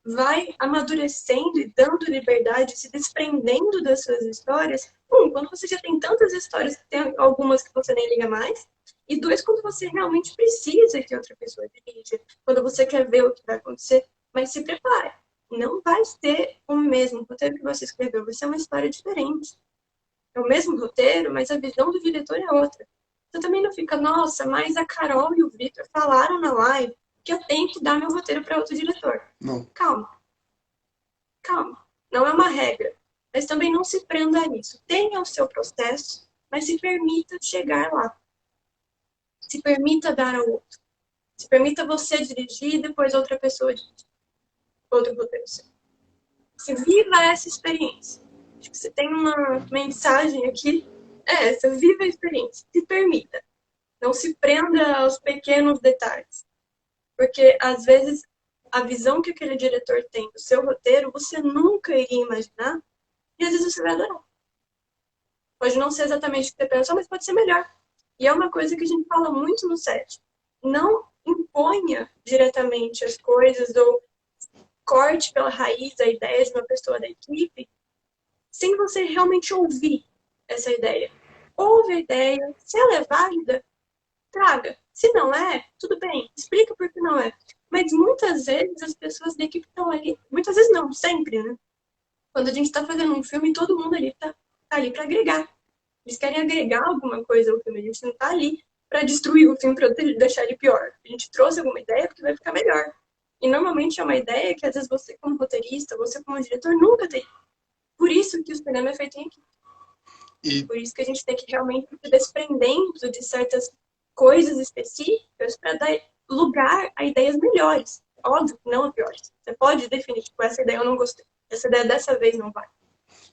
A: vai amadurecendo e dando liberdade, se desprendendo das suas histórias. Quando você já tem tantas histórias, tem algumas que você nem liga mais. E dois, quando você realmente precisa que outra pessoa dirija, quando você quer ver o que vai acontecer, mas se prepare. Não vai ser o mesmo roteiro que você escreveu, vai ser uma história diferente. É o mesmo roteiro, mas a visão do diretor é outra. Você também não fica, nossa, mas a Carol e o Victor falaram na live que eu tenho que dar meu roteiro para outro diretor.
B: Não.
A: Calma, calma. Não é uma regra. Mas também não se prenda a isso. Tenha o seu processo, mas se permita chegar lá. Se permita dar ao outro. Se permita você dirigir e depois outra pessoa dirigir. Outro roteiro seu. Se viva essa experiência. Acho que você tem uma mensagem aqui. É essa, viva a experiência. Se permita. Não se prenda aos pequenos detalhes. Porque, às vezes, a visão que aquele diretor tem do seu roteiro, você nunca iria imaginar. E, às vezes, você vai adorar. Pode não ser exatamente o que você pensou, mas pode ser melhor. E é uma coisa que a gente fala muito no set. Não imponha diretamente as coisas ou corte pela raiz a ideia de uma pessoa da equipe sem você realmente ouvir essa ideia. Ouve a ideia, se ela é válida, traga. Se não é, tudo bem, explica por que não é. Mas muitas vezes as pessoas da equipe estão ali, muitas vezes não, sempre, né? Quando a gente está fazendo um filme, todo mundo ali tá ali para agregar. Eles querem agregar alguma coisa ao filme, a gente não tá ali para destruir o filme, para deixar ele pior. A gente trouxe alguma ideia porque vai ficar melhor. E normalmente é uma ideia que às vezes você como roteirista, você como diretor nunca tem. Por isso que o cinema é feito em equipe.
B: E,
A: Por isso que a gente tem que realmente se desprendendo de certas coisas específicas para dar lugar a ideias melhores. Óbvio que não a piores. Você pode definir, tipo, essa ideia eu não gostei. Essa ideia dessa vez não vai.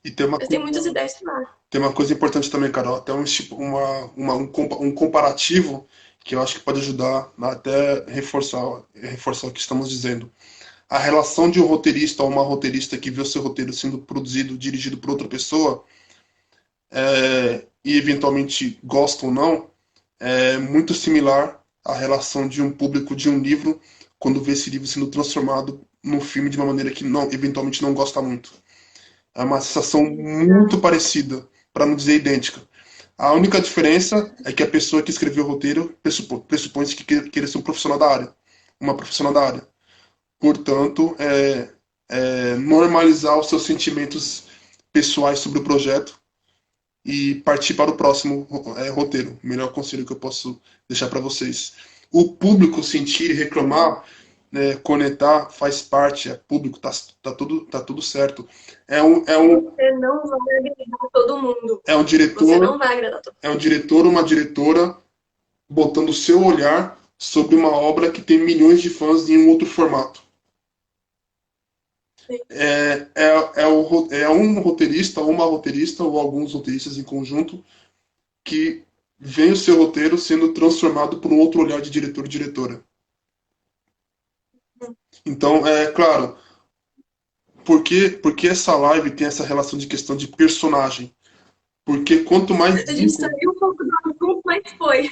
B: e tem uma,
A: Mas tem muitas ideias que vai.
B: tem uma coisa importante também, Carol, até um comparativo que eu acho que pode ajudar a até reforçar o que estamos dizendo. A relação de um roteirista ou uma roteirista que vê o seu roteiro sendo produzido, dirigido por outra pessoa, e eventualmente gosta ou não, é muito similar à relação de um público de um livro quando vê esse livro sendo transformado num filme de uma maneira que não, eventualmente não gosta muito. É uma sensação muito parecida, para não dizer idêntica. A única diferença é que a pessoa que escreveu o roteiro pressupõe-se que queira ser um profissional da área, uma profissional da área. Portanto, normalizar os seus sentimentos pessoais sobre o projeto e partir para o próximo roteiro. O melhor conselho que eu posso deixar para vocês. O público sentir e reclamar, né, conectar, faz parte, é público, tá tudo certo.
A: Você não vai agradar todo mundo.
B: É um
A: Você não
B: diretor,
A: vai agradar todo
B: é um diretor, uma diretora botando o seu olhar sobre uma obra que tem milhões de fãs em um outro formato.
A: mundo.
B: É um roteirista, ou uma roteirista, ou alguns roteiristas em conjunto, que vem o seu roteiro sendo transformado por um outro olhar de diretor e diretora. Então, é claro, porque essa live tem essa relação de questão de personagem? Porque quanto mais
A: A gente
B: vínculo.
A: saiu um pouco do assunto, mas foi.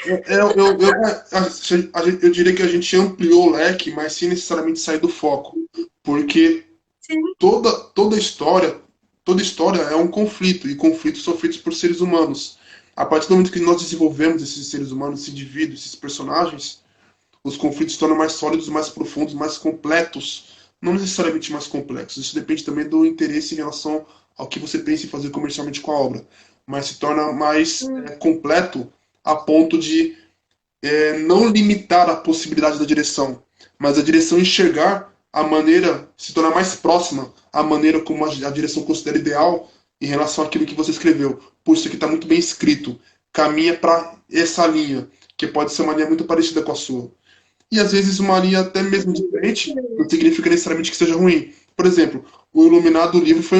B: Eu diria que a gente ampliou o leque, mas sem necessariamente sair do foco. Porque
A: Sim.
B: toda história é um conflito, e conflitos são feitos por seres humanos. A partir do momento que nós desenvolvemos esses seres humanos, esses indivíduos, esses personagens, os conflitos se tornam mais sólidos, mais profundos, mais completos. Não necessariamente mais complexos. Isso depende também do interesse em relação ao que você pensa em fazer comercialmente com a obra. Mas se torna mais completo a ponto de não limitar a possibilidade da direção, mas a direção enxergar a maneira, se tornar mais próxima à maneira como a direção considera ideal em relação àquilo que você escreveu. Por isso aqui está muito bem escrito. Caminha para essa linha, que pode ser uma linha muito parecida com a sua. E às vezes uma linha até mesmo diferente não significa necessariamente que seja ruim. Por exemplo, o Iluminado livro foi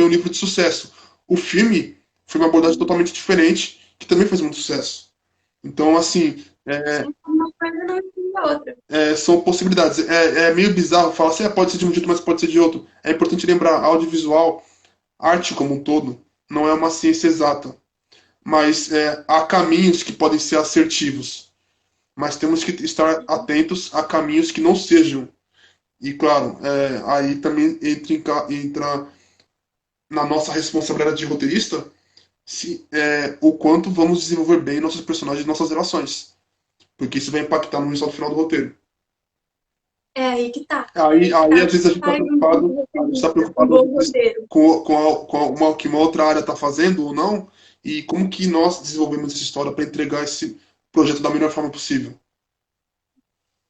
B: um livro de sucesso. O filme foi uma abordagem totalmente diferente, que também fez muito sucesso. Então, assim,
A: Uma coisa não exclui a outra.
B: são possibilidades. É meio bizarro falar assim, pode ser de um jeito, mas pode ser de outro. É importante lembrar, audiovisual, arte como um todo, não é uma ciência exata. Mas há caminhos que podem ser assertivos. Mas temos que estar atentos a caminhos que não sejam. E, claro, aí também entra na nossa responsabilidade de roteirista o quanto vamos desenvolver bem nossos personagens e nossas relações. Porque isso vai impactar no resultado final do roteiro.
A: É aí que tá.
B: Aí às vezes a gente está
A: Faz
B: preocupado,
A: um bom roteiro.
B: com que uma outra área está fazendo ou não, e como que nós desenvolvemos essa história para entregar esse projeto da melhor forma possível.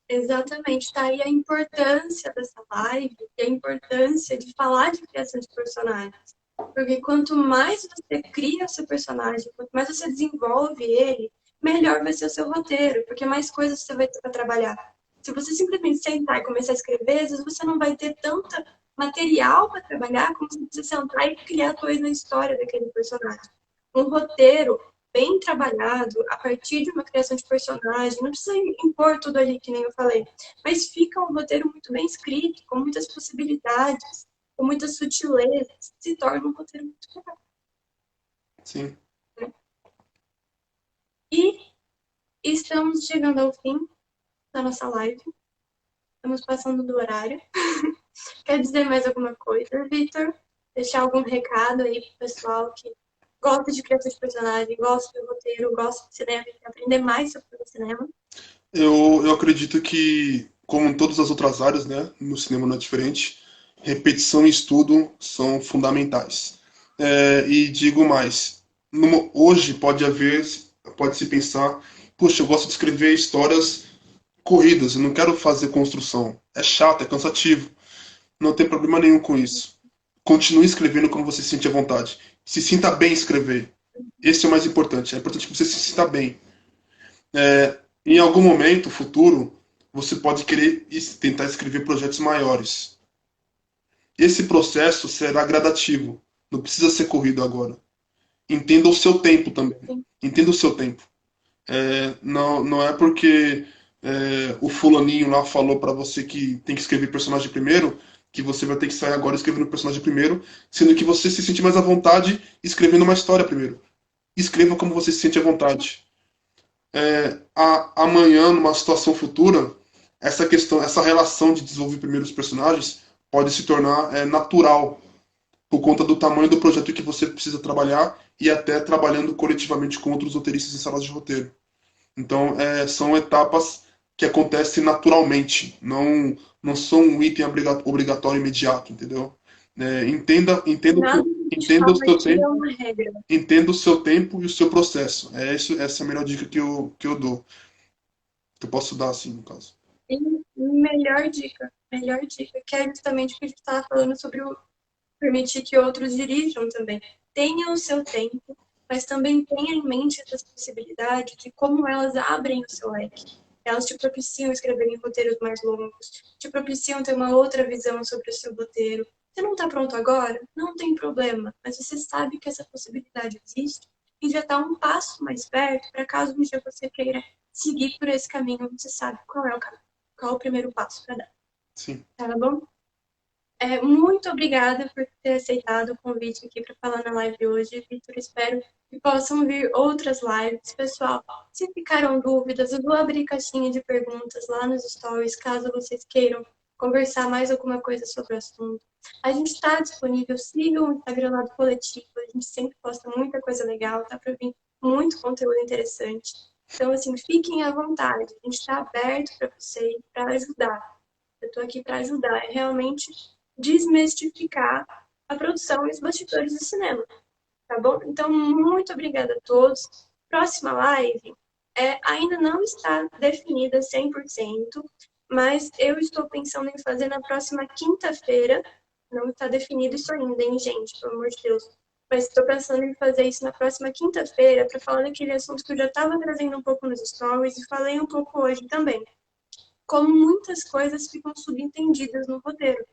A: Exatamente, tá aí a importância dessa live e a importância de falar de criação de personagens. Porque quanto mais você cria o seu personagem, quanto mais você desenvolve ele, melhor vai ser o seu roteiro, porque mais coisas você vai ter para trabalhar. Se você simplesmente sentar e começar a escrever, às vezes você não vai ter tanta material para trabalhar como se você sentar e criar coisa na história daquele personagem. Um roteiro bem trabalhado, a partir de uma criação de personagem, não precisa impor tudo ali, que nem eu falei, mas fica um roteiro muito bem escrito, com muitas possibilidades, com muitas sutilezas, se torna um roteiro muito legal.
B: Sim.
A: E estamos chegando ao fim da nossa live. Estamos passando do horário. Quer dizer mais alguma coisa, Victor? Deixar algum recado aí pro pessoal que gosta de criação de personagem, gosta do roteiro, gosta de cinema, quer aprender mais sobre o cinema?
B: Eu acredito que, como em todas as outras áreas, né, no cinema não é diferente, repetição e estudo são fundamentais. E digo mais, hoje pode se pensar, puxa, eu gosto de escrever histórias corridas, eu não quero fazer construção. É chato, é cansativo. Não tem problema nenhum com isso. Continue escrevendo como você se sente à vontade. Se sinta bem escrever. Esse é o mais importante. É importante que você se sinta bem. Em algum momento futuro, você pode querer tentar escrever projetos maiores. Esse processo será gradativo. Não precisa ser corrido agora. Entenda o seu tempo também. Entenda o seu tempo. Não é porque o fulaninho lá falou para você que tem que escrever personagem primeiro, que você vai ter que sair agora escrevendo personagem primeiro, sendo que você se sente mais à vontade escrevendo uma história primeiro. Escreva como você se sente à vontade. Amanhã, numa situação futura, essa questão, essa relação de desenvolver primeiro os personagens pode se tornar natural por conta do tamanho do projeto que você precisa trabalhar e até trabalhando coletivamente com outros roteiristas em salas de roteiro. Então, são etapas que acontecem naturalmente, não são um item obrigatório imediato, entendeu?
A: Nada
B: Entenda o seu
A: é
B: tempo,
A: uma regra.
B: entenda o seu tempo e o seu processo. Essa é a melhor dica que eu dou, que eu posso dar, assim, no caso.
A: E melhor dica, que é justamente o que a gente estava falando sobre o permitir que outros dirijam também. Tenha o seu tempo, mas também tenha em mente essas possibilidades de como elas abrem o seu leque. Elas te propiciam escrever em roteiros mais longos, te propiciam ter uma outra visão sobre o seu roteiro. Você não está pronto agora? Não tem problema, mas você sabe que essa possibilidade existe e já está um passo mais perto para caso um dia você queira seguir por esse caminho, você sabe qual é o caminho, qual é o primeiro passo para dar.
B: Sim.
A: Tá bom? Muito obrigada por ter aceitado o convite aqui para falar na live hoje, Vitor. Espero que possam vir outras lives. Pessoal, se ficaram dúvidas, eu vou abrir caixinha de perguntas lá nos stories, caso vocês queiram conversar mais alguma coisa sobre o assunto. A gente está disponível, sigam o Instagram lá do Coletivo, a gente sempre posta muita coisa legal, tá para vir muito conteúdo interessante. Então, assim, fiquem à vontade, a gente está aberto para vocês, para ajudar. Eu estou aqui para ajudar, é realmente desmistificar a produção e os bastidores do cinema, tá bom? Então, muito obrigada a todos. Próxima live ainda não está definida 100%, mas eu estou pensando em fazer na próxima quinta-feira. Não está definido isso ainda, hein, gente? Pelo amor de Deus. Mas estou pensando em fazer isso na próxima quinta-feira para falar daquele assunto que eu já estava trazendo um pouco nos stories e falei um pouco hoje também. Como muitas coisas ficam subentendidas no roteiro.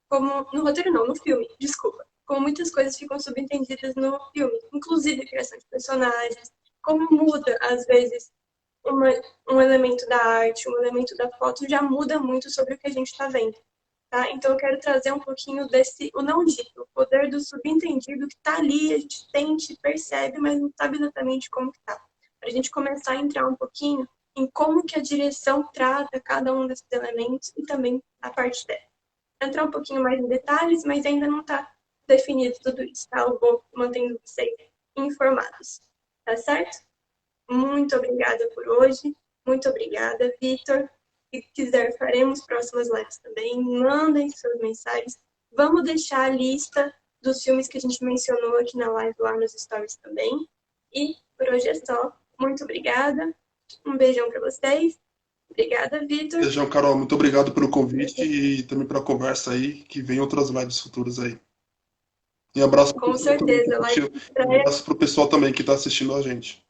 A: Como no roteiro não, no filme, desculpa. Como muitas coisas ficam subentendidas no filme, inclusive a criação de personagens, como muda, às vezes, um elemento da arte, um elemento da foto, já muda muito sobre o que a gente está vendo. Tá? Então eu quero trazer um pouquinho desse, o não dito, o poder do subentendido que está ali, a gente sente, percebe, mas não sabe exatamente como está. Para a gente começar a entrar um pouquinho em como que a direção trata cada um desses elementos e também a parte dela. Entrar um pouquinho mais em detalhes, mas ainda não está definido tudo isso, tá? Eu vou mantendo vocês informados, tá certo? Muito obrigada por hoje, muito obrigada, Vitor. Se quiser, faremos próximas lives também. Mandem suas mensagens. Vamos deixar a lista dos filmes que a gente mencionou aqui na live lá nos stories também. E por hoje é só. Muito obrigada. Um beijão para vocês. Obrigada, Vitor.
B: Beijão, Carol. Muito obrigado pelo convite e também pela conversa aí, que vem outras lives futuras aí. E abraço pro
A: Com
B: pessoal também que
A: certeza.
B: assistiu. Um abraço pro pessoal também que está assistindo a gente.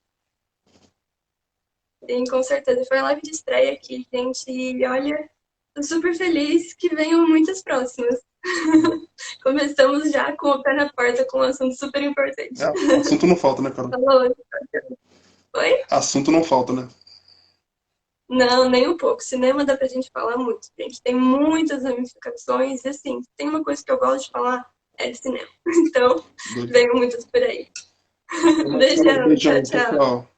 A: Sim, com certeza. Foi a live de estreia aqui, gente. E olha, tô super feliz que venham muitas próximas. Começamos já com o pé na porta com um assunto super importante.
B: Assunto não falta, né, Carol?
A: Falou. Oi?
B: Assunto não falta, né?
A: Não, nem um pouco. Cinema dá pra gente falar muito, gente. Tem muitas ramificações. E assim, tem uma coisa que eu gosto de falar, é de cinema. Então, venham muitas por aí.
B: Carol,
A: Beijão, tchau,
B: beijão, tchau,
A: tchau.
B: tchau.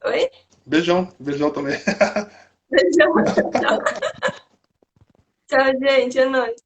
A: Oi?
B: Beijão, beijão também.
A: Beijão, tchau, tchau. Tchau, gente. É nóis.